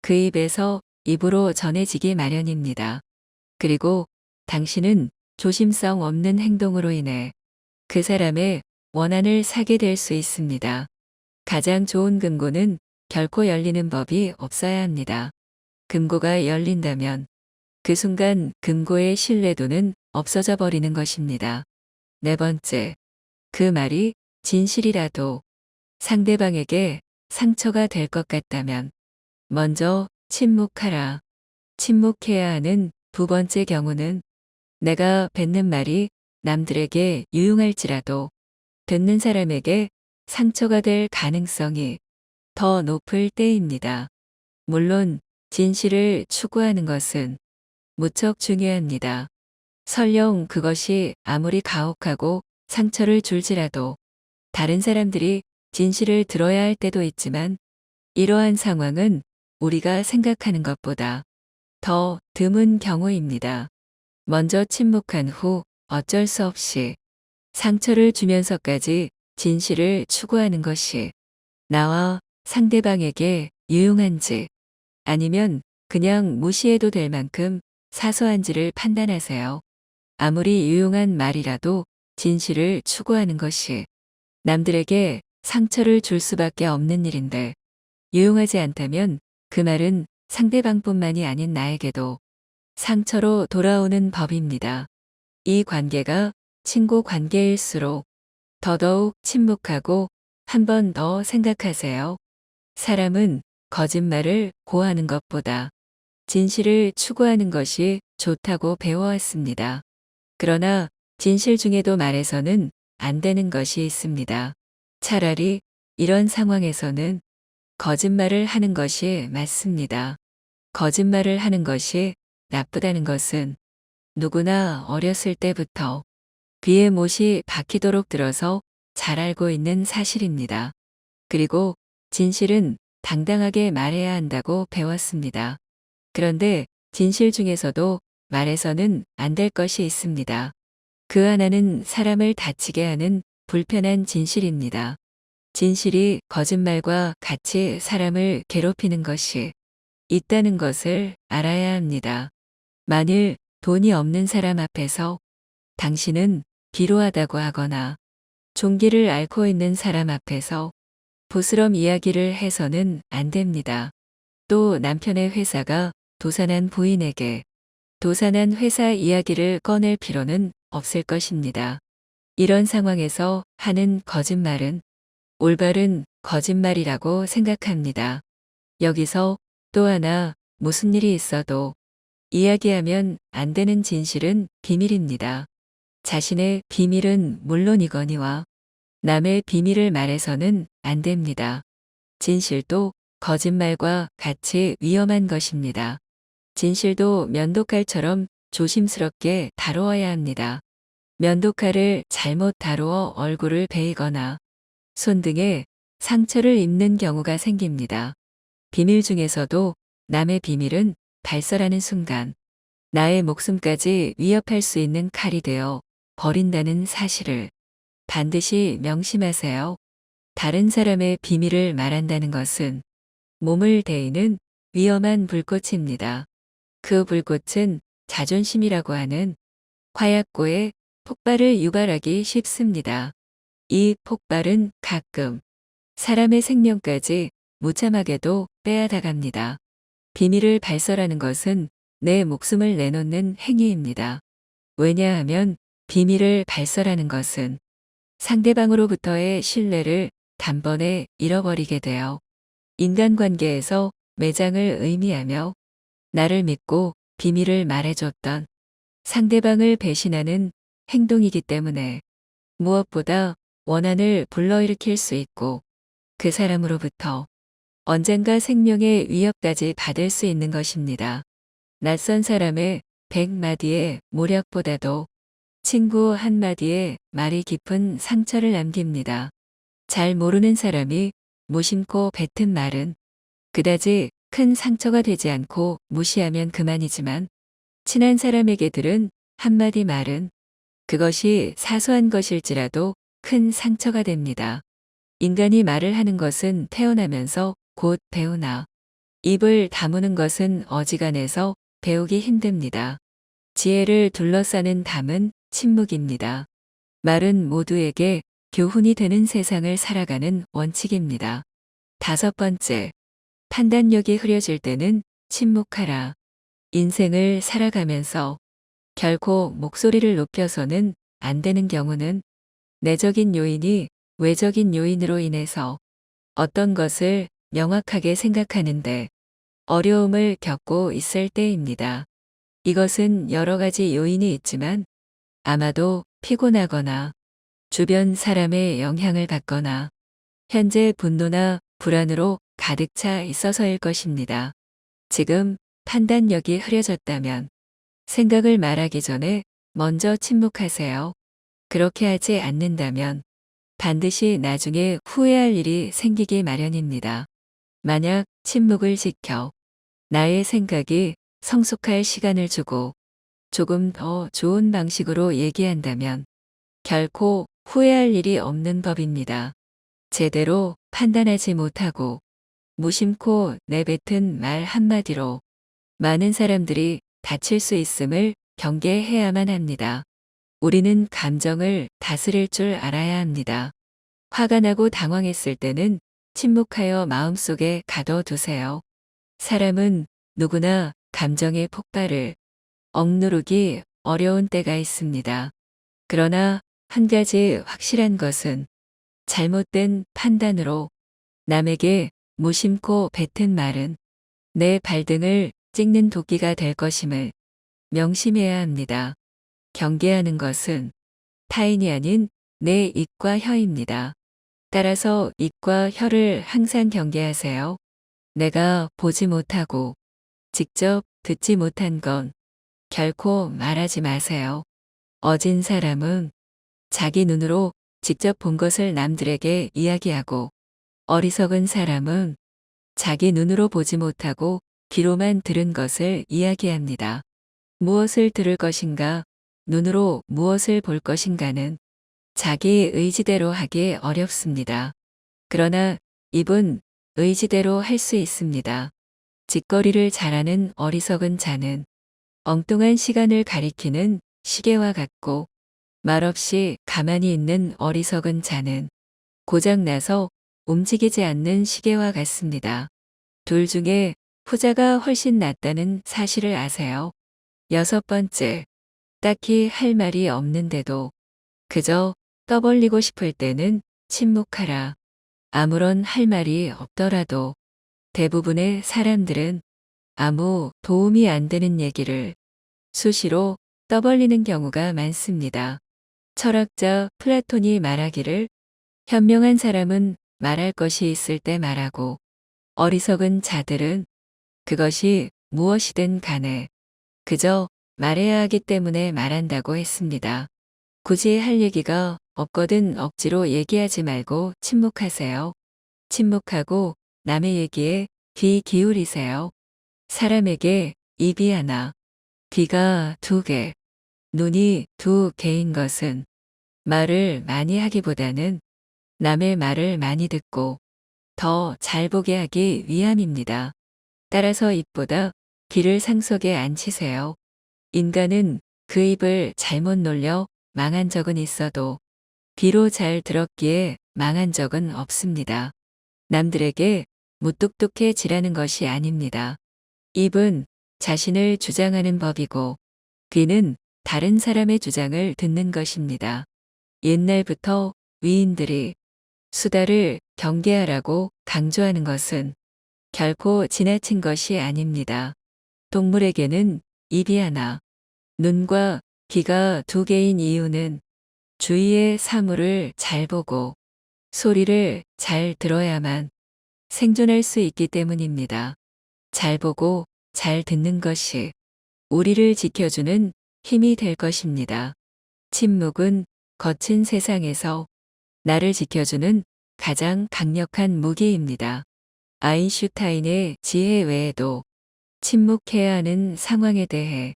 그 입에서 입으로 전해지기 마련입니다. 그리고 당신은 조심성 없는 행동으로 인해 그 사람의 원한을 사게 될 수 있습니다. 가장 좋은 금고는 결코 열리는 법이 없어야 합니다. 금고가 열린다면 그 순간 금고의 신뢰도는 없어져 버리는 것입니다. 네 번째, 그 말이 진실이라도 상대방에게 상처가 될 것 같다면 먼저 침묵하라. 침묵해야 하는 두 번째 경우는 내가 뱉는 말이 남들에게 유용할지라도 듣는 사람에게 상처가 될 가능성이 더 높을 때입니다. 물론 진실을 추구하는 것은 무척 중요합니다. 설령 그것이 아무리 가혹하고 상처를 줄지라도 다른 사람들이 진실을 들어야 할 때도 있지만 이러한 상황은 우리가 생각하는 것보다 더 드문 경우입니다. 먼저 침묵한 후 어쩔 수 없이 상처를 주면서까지 진실을 추구하는 것이 나와 상대방에게 유용한지 아니면 그냥 무시해도 될 만큼 사소한지를 판단하세요. 아무리 유용한 말이라도 진실을 추구하는 것이 남들에게 상처를 줄 수밖에 없는 일인데 유용하지 않다면 그 말은 상대방뿐만이 아닌 나에게도 상처로 돌아오는 법입니다. 이 관계가 친구 관계일수록 더더욱 침묵하고 한 번 더 생각하세요. 사람은 거짓말을 고하는 것보다 진실을 추구하는 것이 좋다고 배워왔습니다. 그러나 진실 중에도 말해서는 안 되는 것이 있습니다. 차라리 이런 상황에서는 거짓말을 하는 것이 맞습니다. 거짓말을 하는 것이 나쁘다는 것은 누구나 어렸을 때부터 귀에 못이 박히도록 들어서 잘 알고 있는 사실입니다. 그리고 진실은 당당하게 말해야 한다고 배웠습니다. 그런데 진실 중에서도 말해서는 안 될 것이 있습니다. 그 하나는 사람을 다치게 하는 불편한 진실입니다. 진실이 거짓말과 같이 사람을 괴롭히는 것이 있다는 것을 알아야 합니다. 만일 돈이 없는 사람 앞에서 당신은 비루하다고 하거나 종기를 앓고 있는 사람 앞에서 부스럼 이야기를 해서는 안 됩니다. 또 남편의 회사가 도산한 부인에게 도산한 회사 이야기를 꺼낼 필요는 없을 것입니다. 이런 상황에서 하는 거짓말은 올바른 거짓말이라고 생각합니다. 여기서 또 하나 무슨 일이 있어도 이야기하면 안 되는 진실은 비밀입니다. 자신의 비밀은 물론이거니와 남의 비밀을 말해서는 안 됩니다. 진실도 거짓말과 같이 위험한 것입니다. 진실도 면도칼처럼 조심스럽게 다루어야 합니다. 면도칼을 잘못 다루어 얼굴을 베이거나 손 등에 상처를 입는 경우가 생깁니다. 비밀 중에서도 남의 비밀은 발설하는 순간 나의 목숨까지 위협할 수 있는 칼이 되어 버린다는 사실을 반드시 명심하세요. 다른 사람의 비밀을 말한다는 것은 몸을 데이는 위험한 불꽃입니다. 그 불꽃은 자존심이라고 하는 화약고에 폭발을 유발하기 쉽습니다. 이 폭발은 가끔 사람의 생명까지 무참하게도 빼앗아갑니다. 비밀을 발설하는 것은 내 목숨을 내놓는 행위입니다. 왜냐하면 비밀을 발설하는 것은 상대방으로부터의 신뢰를 단번에 잃어버리게 되어 인간관계에서 매장을 의미하며 나를 믿고 비밀을 말해줬던 상대방을 배신하는 행동이기 때문에 무엇보다 원한을 불러일으킬 수 있고 그 사람으로부터 언젠가 생명의 위협까지 받을 수 있는 것입니다. 낯선 사람의 100마디의 모략보다도 친구 한마디의 말이 깊은 상처를 남깁니다. 잘 모르는 사람이 무심코 뱉은 말은 그다지 큰 상처가 되지 않고 무시하면 그만이지만 친한 사람에게 들은 한마디 말은 그것이 사소한 것일지라도 큰 상처가 됩니다. 인간이 말을 하는 것은 태어나면서 곧 배우나 입을 다무는 것은 어지간해서 배우기 힘듭니다. 지혜를 둘러싸는 담은 침묵입니다. 말은 모두에게 교훈이 되는 세상을 살아가는 원칙입니다. 다섯 번째, 판단력이 흐려질 때는 침묵하라. 인생을 살아가면서 결코 목소리를 높여서는 안 되는 경우는 내적인 요인이 외적인 요인으로 인해서 어떤 것을 명확하게 생각하는데 어려움을 겪고 있을 때입니다. 이것은 여러 가지 요인이 있지만 아마도 피곤하거나 주변 사람의 영향을 받거나 현재 분노나 불안으로 가득 차 있어서일 것입니다. 지금 판단력이 흐려졌다면 생각을 말하기 전에 먼저 침묵하세요. 그렇게 하지 않는다면 반드시 나중에 후회할 일이 생기기 마련입니다. 만약 침묵을 지켜 나의 생각이 성숙할 시간을 주고 조금 더 좋은 방식으로 얘기한다면 결코 후회할 일이 없는 법입니다. 제대로 판단하지 못하고 무심코 내뱉은 말 한마디로 많은 사람들이 다칠 수 있음을 경계해야만 합니다. 우리는 감정을 다스릴 줄 알아야 합니다. 화가 나고 당황했을 때는 침묵하여 마음속에 가둬두세요. 사람은 누구나 감정의 폭발을 억누르기 어려운 때가 있습니다. 그러나 한 가지 확실한 것은 잘못된 판단으로 남에게 무심코 뱉은 말은 내 발등을 찍는 도끼가 될 것임을 명심해야 합니다. 경계하는 것은 타인이 아닌 내 입과 혀입니다. 따라서 입과 혀를 항상 경계하세요. 내가 보지 못하고 직접 듣지 못한 건 결코 말하지 마세요. 어진 사람은 자기 눈으로 직접 본 것을 남들에게 이야기하고 어리석은 사람은 자기 눈으로 보지 못하고 귀로만 들은 것을 이야기합니다. 무엇을 들을 것인가, 눈으로 무엇을 볼 것인가는 자기 의지대로 하기 어렵습니다. 그러나 입은 의지대로 할 수 있습니다. 직거리를 잘하는 어리석은 자는 엉뚱한 시간을 가리키는 시계와 같고 말없이 가만히 있는 어리석은 자는 고장나서 움직이지 않는 시계와 같습니다. 둘 중에 후자가 훨씬 낫다는 사실을 아세요? 여섯 번째, 딱히 할 말이 없는데도 그저 떠벌리고 싶을 때는 침묵하라. 아무런 할 말이 없더라도 대부분의 사람들은 아무 도움이 안 되는 얘기를 수시로 떠벌리는 경우가 많습니다. 철학자 플라톤이 말하기를 현명한 사람은 말할 것이 있을 때 말하고 어리석은 자들은 그것이 무엇이든 간에 그저 말해야 하기 때문에 말한다고 했습니다. 굳이 할 얘기가 없거든 억지로 얘기하지 말고 침묵하세요. 침묵하고 남의 얘기에 귀 기울이세요. 사람에게 입이 하나, 귀가 두 개, 눈이 두 개인 것은 말을 많이 하기보다는 남의 말을 많이 듣고 더 잘 보게 하기 위함입니다. 따라서 입보다 귀를 상속에 앉히세요. 인간은 그 입을 잘못 놀려 망한 적은 있어도 귀로 잘 들었기에 망한 적은 없습니다. 남들에게 무뚝뚝해지라는 것이 아닙니다. 입은 자신을 주장하는 법이고 귀는 다른 사람의 주장을 듣는 것입니다. 옛날부터 위인들이 수다를 경계하라고 강조하는 것은 결코 지나친 것이 아닙니다. 동물에게는 입이 하나, 눈과 귀가 두 개인 이유는 주위의 사물을 잘 보고 소리를 잘 들어야만 생존할 수 있기 때문입니다. 잘 보고 잘 듣는 것이 우리를 지켜주는 힘이 될 것입니다. 침묵은 거친 세상에서 나를 지켜주는 가장 강력한 무기입니다. 아인슈타인의 지혜 외에도 침묵해야 하는 상황에 대해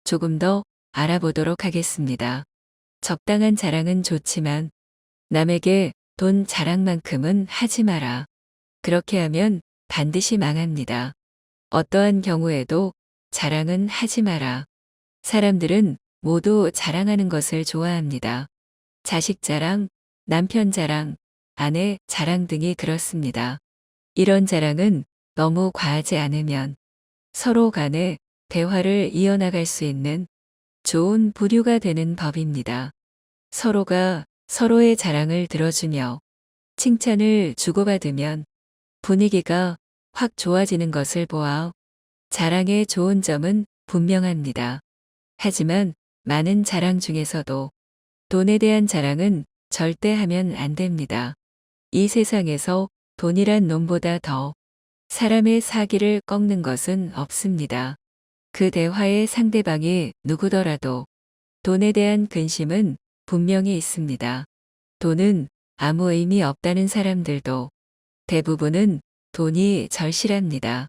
조금 더 알아보도록 하겠습니다. 적당한 자랑은 좋지만 남에게 돈 자랑만큼은 하지 마라. 그렇게 하면 반드시 망합니다. 어떠한 경우에도 자랑은 하지 마라. 사람들은 모두 자랑하는 것을 좋아합니다. 자식 자랑, 남편 자랑, 아내 자랑 등이 그렇습니다. 이런 자랑은 너무 과하지 않으면 서로 간에 대화를 이어나갈 수 있는 좋은 부류가 되는 법입니다. 서로가 서로의 자랑을 들어주며 칭찬을 주고받으면 분위기가 확 좋아지는 것을 보아 자랑의 좋은 점은 분명합니다. 하지만 많은 자랑 중에서도 돈에 대한 자랑은 절대 하면 안 됩니다. 이 세상에서 돈이란 놈보다 더 사람의 사기를 꺾는 것은 없습니다. 그 대화의 상대방이 누구더라도 돈에 대한 근심은 분명히 있습니다. 돈은 아무 의미 없다는 사람들도 대부분은 돈이 절실합니다.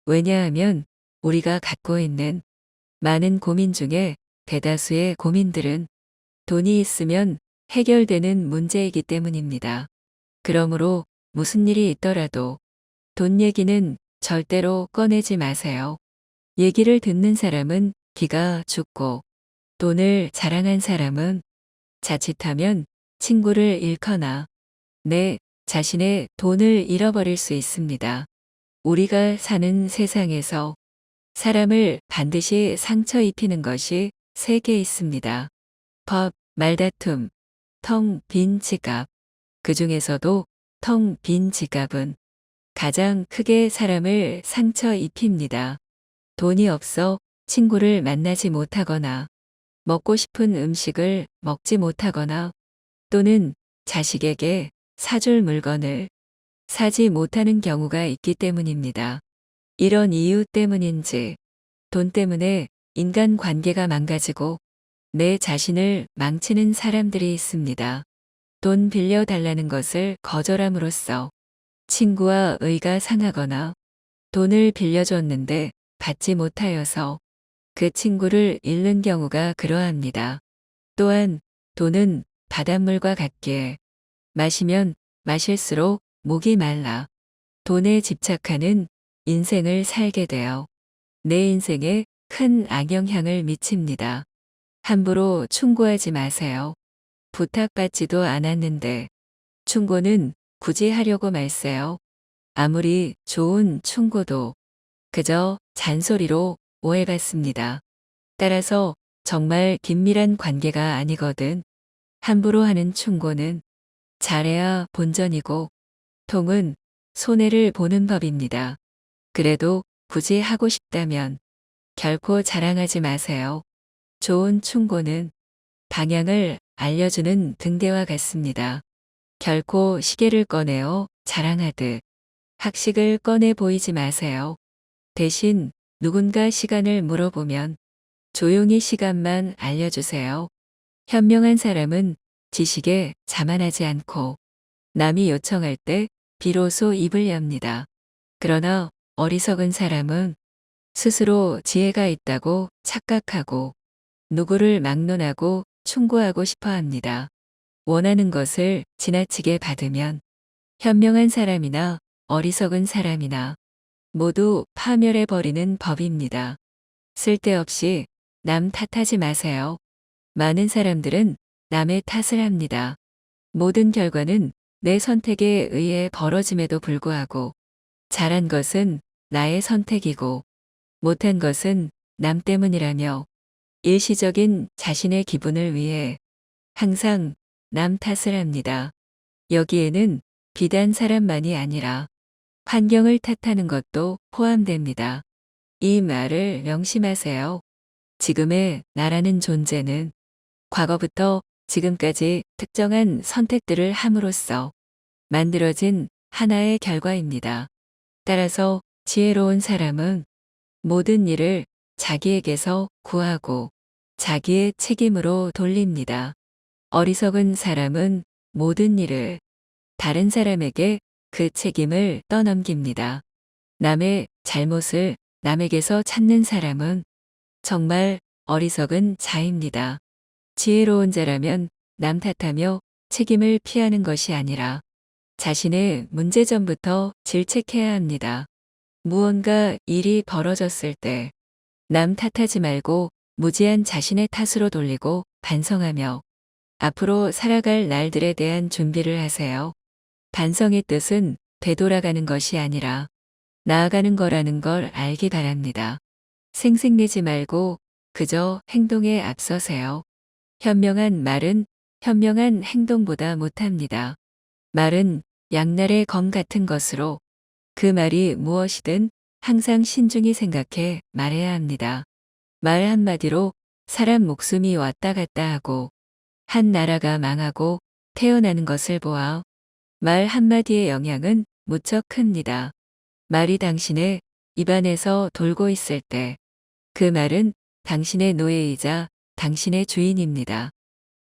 왜냐하면 우리가 갖고 있는 많은 고민 중에 대다수의 고민들은 돈이 있으면 해결되는 문제이기 때문입니다. 그러므로 무슨 일이 있더라도 돈 얘기는 절대로 꺼내지 마세요. 얘기를 듣는 사람은 기가 죽고 돈을 자랑한 사람은 자칫하면 친구를 잃거나 내 자신의 돈을 잃어버릴 수 있습니다. 우리가 사는 세상에서 사람을 반드시 상처 입히는 것이 세 개 있습니다. 법, 말다툼, 텅 빈 지갑. 그 중에서도 텅 빈 지갑은 가장 크게 사람을 상처 입힙니다. 돈이 없어 친구를 만나지 못하거나 먹고 싶은 음식을 먹지 못하거나 또는 자식에게 사줄 물건을 사지 못하는 경우가 있기 때문입니다. 이런 이유 때문인지 돈 때문에 인간관계가 망가지고 내 자신을 망치는 사람들이 있습니다. 돈 빌려달라는 것을 거절함으로써 친구와 의가 상하거나 돈을 빌려줬는데 받지 못하여서 그 친구를 잃는 경우가 그러합니다. 또한 돈은 바닷물과 같기에 마시면 마실수록 목이 말라 돈에 집착하는 인생을 살게 되어 내 인생에 큰 악영향을 미칩니다. 함부로 충고하지 마세요. 부탁받지도 않았는데 충고는 굳이 하려고 말세요. 아무리 좋은 충고도 그저 잔소리로 오해받습니다. 따라서 정말 긴밀한 관계가 아니거든 함부로 하는 충고는 잘해야 본전이고 통은 손해를 보는 법입니다. 그래도 굳이 하고 싶다면 결코 자랑하지 마세요. 좋은 충고는 방향을 알려주는 등대와 같습니다. 결코 시계를 꺼내어 자랑하듯 학식을 꺼내 보이지 마세요. 대신 누군가 시간을 물어보면 조용히 시간만 알려주세요. 현명한 사람은 지식에 자만하지 않고 남이 요청할 때 비로소 입을 엽니다. 그러나 어리석은 사람은 스스로 지혜가 있다고 착각하고 누구를 막론하고 충고하고 싶어 합니다. 원하는 것을 지나치게 받으면 현명한 사람이나 어리석은 사람이나 모두 파멸해버리는 법입니다. 쓸데없이 남 탓하지 마세요. 많은 사람들은 남의 탓을 합니다. 모든 결과는 내 선택에 의해 벌어짐에도 불구하고 잘한 것은 나의 선택이고 못한 것은 남 때문이라며 일시적인 자신의 기분을 위해 항상 남 탓을 합니다. 여기에는 비단 사람만이 아니라 환경을 탓하는 것도 포함됩니다. 이 말을 명심하세요. 지금의 나라는 존재는 과거부터 지금까지 특정한 선택들을 함으로써 만들어진 하나의 결과입니다. 따라서 지혜로운 사람은 모든 일을 자기에게서 구하고 자기의 책임으로 돌립니다. 어리석은 사람은 모든 일을 다른 사람에게 그 책임을 떠넘깁니다. 남의 잘못을 남에게서 찾는 사람은 정말 어리석은 자입니다. 지혜로운 자라면 남 탓하며 책임을 피하는 것이 아니라 자신의 문제점부터 질책해야 합니다. 무언가 일이 벌어졌을 때 남 탓하지 말고 무지한 자신의 탓으로 돌리고 반성하며 앞으로 살아갈 날들에 대한 준비를 하세요. 반성의 뜻은 되돌아가는 것이 아니라 나아가는 거라는 걸 알기 바랍니다. 생색내지 말고 그저 행동에 앞서세요. 현명한 말은 현명한 행동보다 못합니다. 말은 양날의 검 같은 것으로 그 말이 무엇이든 항상 신중히 생각해 말해야 합니다. 말 한마디로 사람 목숨이 왔다 갔다 하고 한 나라가 망하고 태어나는 것을 보아 말 한마디의 영향은 무척 큽니다. 말이 당신의 입안에서 돌고 있을 때 그 말은 당신의 노예이자 당신의 주인입니다.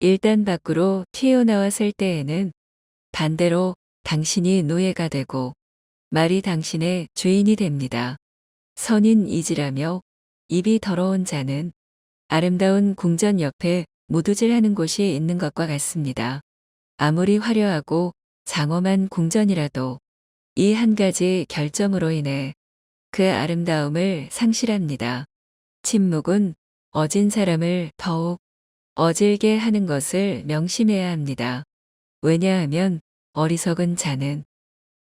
일단 밖으로 튀어나왔을 때에는 반대로 당신이 노예가 되고 말이 당신의 주인이 됩니다. 선인이지라며 입이 더러운 자는 아름다운 궁전 옆에 무두질하는 곳이 있는 것과 같습니다. 아무리 화려하고 장엄한 궁전이라도 이 한 가지 결점으로 인해 그 아름다움을 상실합니다. 침묵은 어진 사람을 더욱 어질게 하는 것을 명심해야 합니다. 왜냐하면 어리석은 자는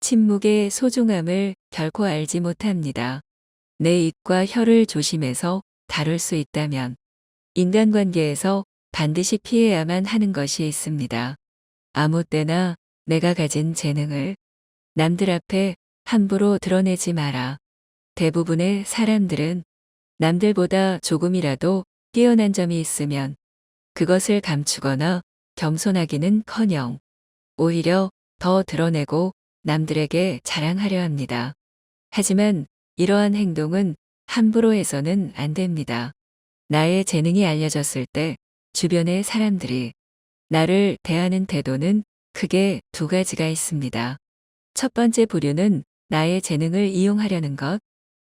침묵의 소중함을 결코 알지 못합니다. 내 입과 혀를 조심해서 다룰 수 있다면 인간관계에서 반드시 피해야만 하는 것이 있습니다. 아무 때나 내가 가진 재능을 남들 앞에 함부로 드러내지 마라. 대부분의 사람들은 남들보다 조금이라도 뛰어난 점이 있으면 그것을 감추거나 겸손하기는커녕 오히려 더 드러내고 남들에게 자랑하려 합니다. 하지만 이러한 행동은 함부로 해서는 안 됩니다. 나의 재능이 알려졌을 때 주변의 사람들이 나를 대하는 태도는 크게 두 가지가 있습니다. 첫 번째 부류는 나의 재능을 이용하려는 것,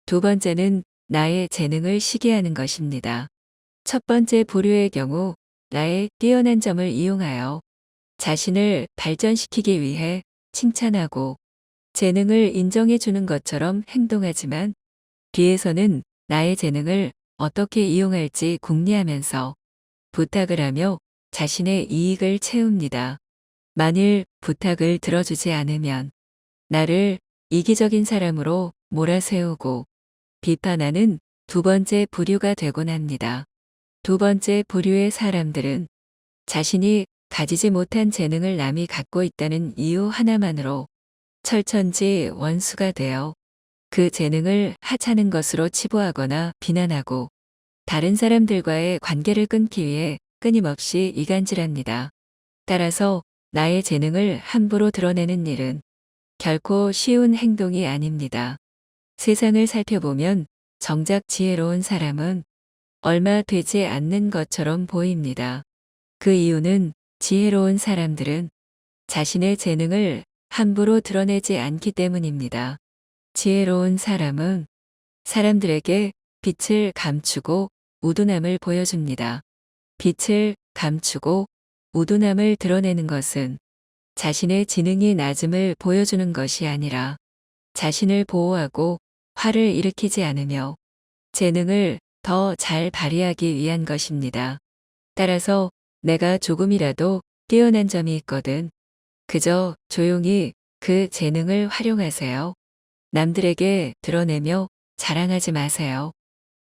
두 번째는 나의 재능을 시기하는 것입니다. 첫 번째 부류의 경우 나의 뛰어난 점을 이용하여 자신을 발전시키기 위해 칭찬하고 재능을 인정해 주는 것처럼 행동하지만 뒤에서는 나의 재능을 어떻게 이용할지 궁리하면서 부탁을 하며 자신의 이익을 채웁니다. 만일 부탁을 들어주지 않으면 나를 이기적인 사람으로 몰아세우고 비판하는 두 번째 부류가 되곤 합니다. 두 번째 부류의 사람들은 자신이 가지지 못한 재능을 남이 갖고 있다는 이유 하나만으로 철천지 원수가 되어 그 재능을 하찮은 것으로 치부하거나 비난하고 다른 사람들과의 관계를 끊기 위해 끊임없이 이간질합니다. 따라서 나의 재능을 함부로 드러내는 일은 결코 쉬운 행동이 아닙니다. 세상을 살펴보면 정작 지혜로운 사람은 얼마 되지 않는 것처럼 보입니다. 그 이유는 지혜로운 사람들은 자신의 재능을 함부로 드러내지 않기 때문입니다. 지혜로운 사람은 사람들에게 빛을 감추고 우둔함을 보여줍니다. 빛을 감추고 우둔함을 드러내는 것은 자신의 지능이 낮음을 보여주는 것이 아니라 자신을 보호하고 화를 일으키지 않으며 재능을 더 잘 발휘하기 위한 것입니다. 따라서 내가 조금이라도 뛰어난 점이 있거든 그저 조용히 그 재능을 활용하세요. 남들에게 드러내며 자랑하지 마세요.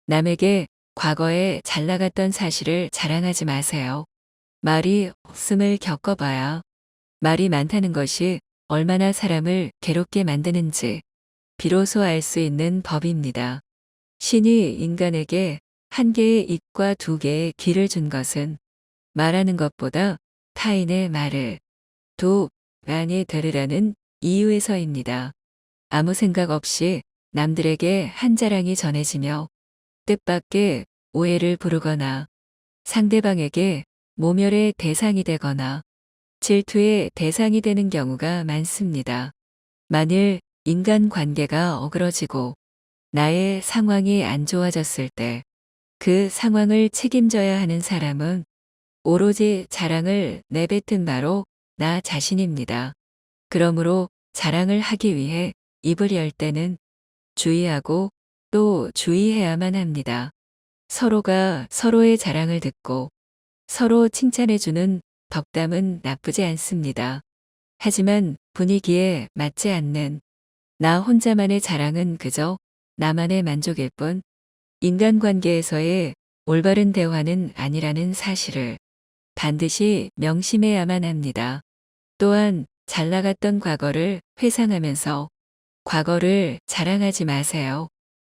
남에게 과거에 잘 나갔던 사실을 자랑하지 마세요. 말이 없음을 겪어봐야 말이 많다는 것이 얼마나 사람을 괴롭게 만드는지 비로소 알 수 있는 법입니다. 신이 인간에게 한 개의 입과 두 개의 귀를 준 것은 말하는 것보다 타인의 말을 더 많이 들으라는 이유에서입니다. 아무 생각 없이 남들에게 한 자랑이 전해지며 뜻밖의 오해를 부르거나 상대방에게 모멸의 대상이 되거나 질투의 대상이 되는 경우가 많습니다. 만일 인간 관계가 어그러지고 나의 상황이 안 좋아졌을 때 그 상황을 책임져야 하는 사람은 오로지 자랑을 내뱉은 바로 나 자신입니다. 그러므로 자랑을 하기 위해 입을 열 때는 주의하고 또 주의해야만 합니다. 서로가 서로의 자랑을 듣고 서로 칭찬해주는 덕담은 나쁘지 않습니다. 하지만 분위기에 맞지 않는 나 혼자만의 자랑은 그저 나만의 만족일 뿐 인간관계에서의 올바른 대화는 아니라는 사실을 반드시 명심해야만 합니다. 또한 잘 나갔던 과거를 회상하면서 과거를 자랑하지 마세요.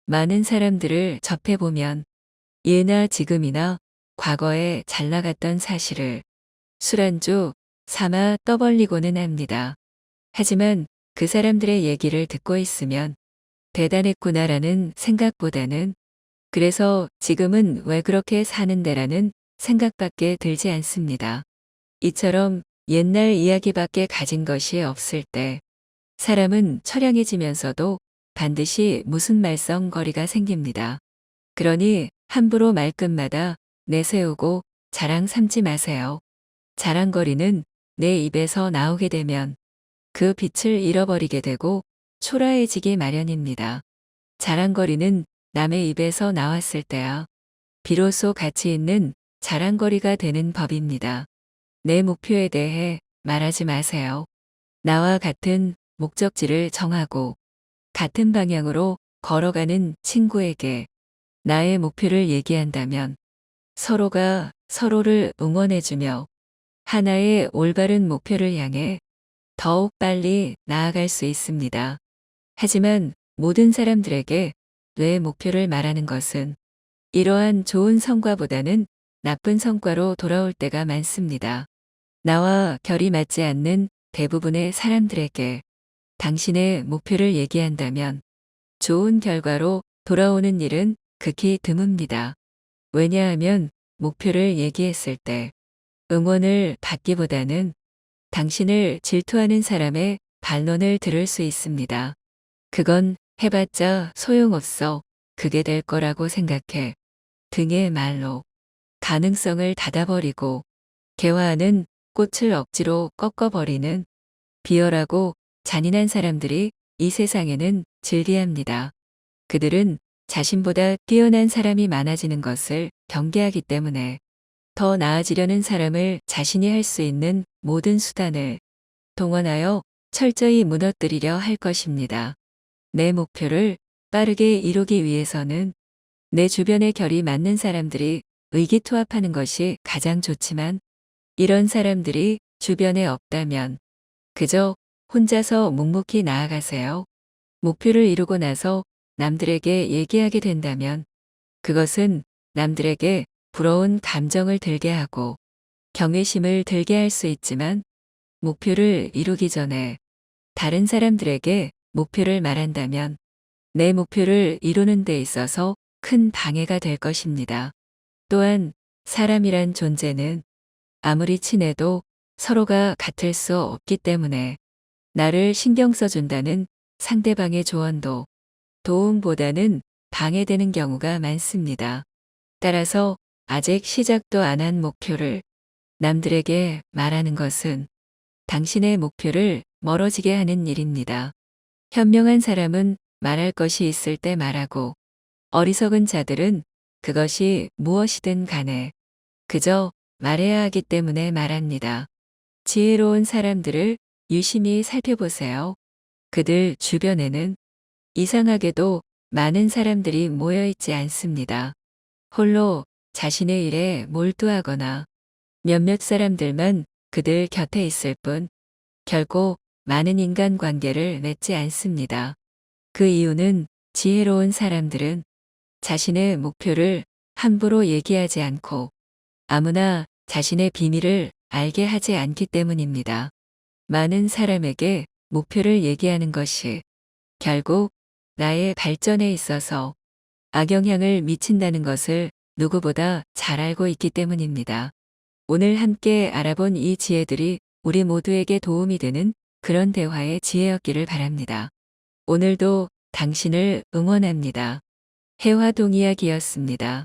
많은 사람들을 접해보면 예나 지금이나 과거에 잘 나갔던 사실을 술안주 삼아 떠벌리고는 합니다. 하지만 그 사람들의 얘기를 듣고 있으면 대단했구나라는 생각보다는 그래서 지금은 왜 그렇게 사는데라는 생각밖에 들지 않습니다. 이처럼 옛날 이야기밖에 가진 것이 없을 때 사람은 처량해지면서도 반드시 무슨 말썽거리가 생깁니다. 그러니 함부로 말끝마다 내세우고 자랑 삼지 마세요. 자랑거리는 내 입에서 나오게 되면 그 빛을 잃어버리게 되고 초라해지기 마련입니다. 자랑거리는 남의 입에서 나왔을 때야 비로소 가치 있는 자랑거리가 되는 법입니다. 내 목표에 대해 말하지 마세요. 나와 같은 목적지를 정하고 같은 방향으로 걸어가는 친구에게 나의 목표를 얘기한다면 서로가 서로를 응원해주며 하나의 올바른 목표를 향해 더욱 빨리 나아갈 수 있습니다. 하지만 모든 사람들에게 내 목표를 말하는 것은 이러한 좋은 성과보다는 나쁜 성과로 돌아올 때가 많습니다. 나와 결이 맞지 않는 대부분의 사람들에게 당신의 목표를 얘기한다면 좋은 결과로 돌아오는 일은 극히 드뭅니다. 왜냐하면 목표를 얘기했을 때 응원을 받기보다는 당신을 질투하는 사람의 반론을 들을 수 있습니다. 그건 해봤자 소용없어. 그게 될 거라고 생각해. 등의 말로 가능성을 닫아버리고 개화하는 꽃을 억지로 꺾어버리는 비열하고 잔인한 사람들이 이 세상에는 즐비합니다. 그들은 자신보다 뛰어난 사람이 많아지는 것을 경계하기 때문에 더 나아지려는 사람을 자신이 할 수 있는 모든 수단을 동원하여 철저히 무너뜨리려 할 것입니다. 내 목표를 빠르게 이루기 위해서는 내 주변의 결이 맞는 사람들이 의기투합하는 것이 가장 좋지만 이런 사람들이 주변에 없다면 그저 혼자서 묵묵히 나아가세요. 목표를 이루고 나서 남들에게 얘기하게 된다면 그것은 남들에게 부러운 감정을 들게 하고 경외심을 들게 할 수 있지만 목표를 이루기 전에 다른 사람들에게 목표를 말한다면 내 목표를 이루는 데 있어서 큰 방해가 될 것입니다. 또한 사람이란 존재는 아무리 친해도 서로가 같을 수 없기 때문에 나를 신경 써준다는 상대방의 조언도 도움보다는 방해되는 경우가 많습니다. 따라서 아직 시작도 안 한 목표를 남들에게 말하는 것은 당신의 목표를 멀어지게 하는 일입니다. 현명한 사람은 말할 것이 있을 때 말하고 어리석은 자들은 그것이 무엇이든 간에 그저 말해야 하기 때문에 말합니다. 지혜로운 사람들을 유심히 살펴보세요. 그들 주변에는 이상하게도 많은 사람들이 모여 있지 않습니다. 홀로 자신의 일에 몰두하거나 몇몇 사람들만 그들 곁에 있을 뿐 결코 많은 인간관계를 맺지 않습니다. 그 이유는 지혜로운 사람들은 자신의 목표를 함부로 얘기하지 않고 아무나 자신의 비밀을 알게 하지 않기 때문입니다. 많은 사람에게 목표를 얘기하는 것이 결국 나의 발전에 있어서 악영향을 미친다는 것을 누구보다 잘 알고 있기 때문입니다. 오늘 함께 알아본 이 지혜들이 우리 모두에게 도움이 되는 그런 대화의 지혜였기를 바랍니다. 오늘도 당신을 응원합니다. 해화동 이야기였습니다.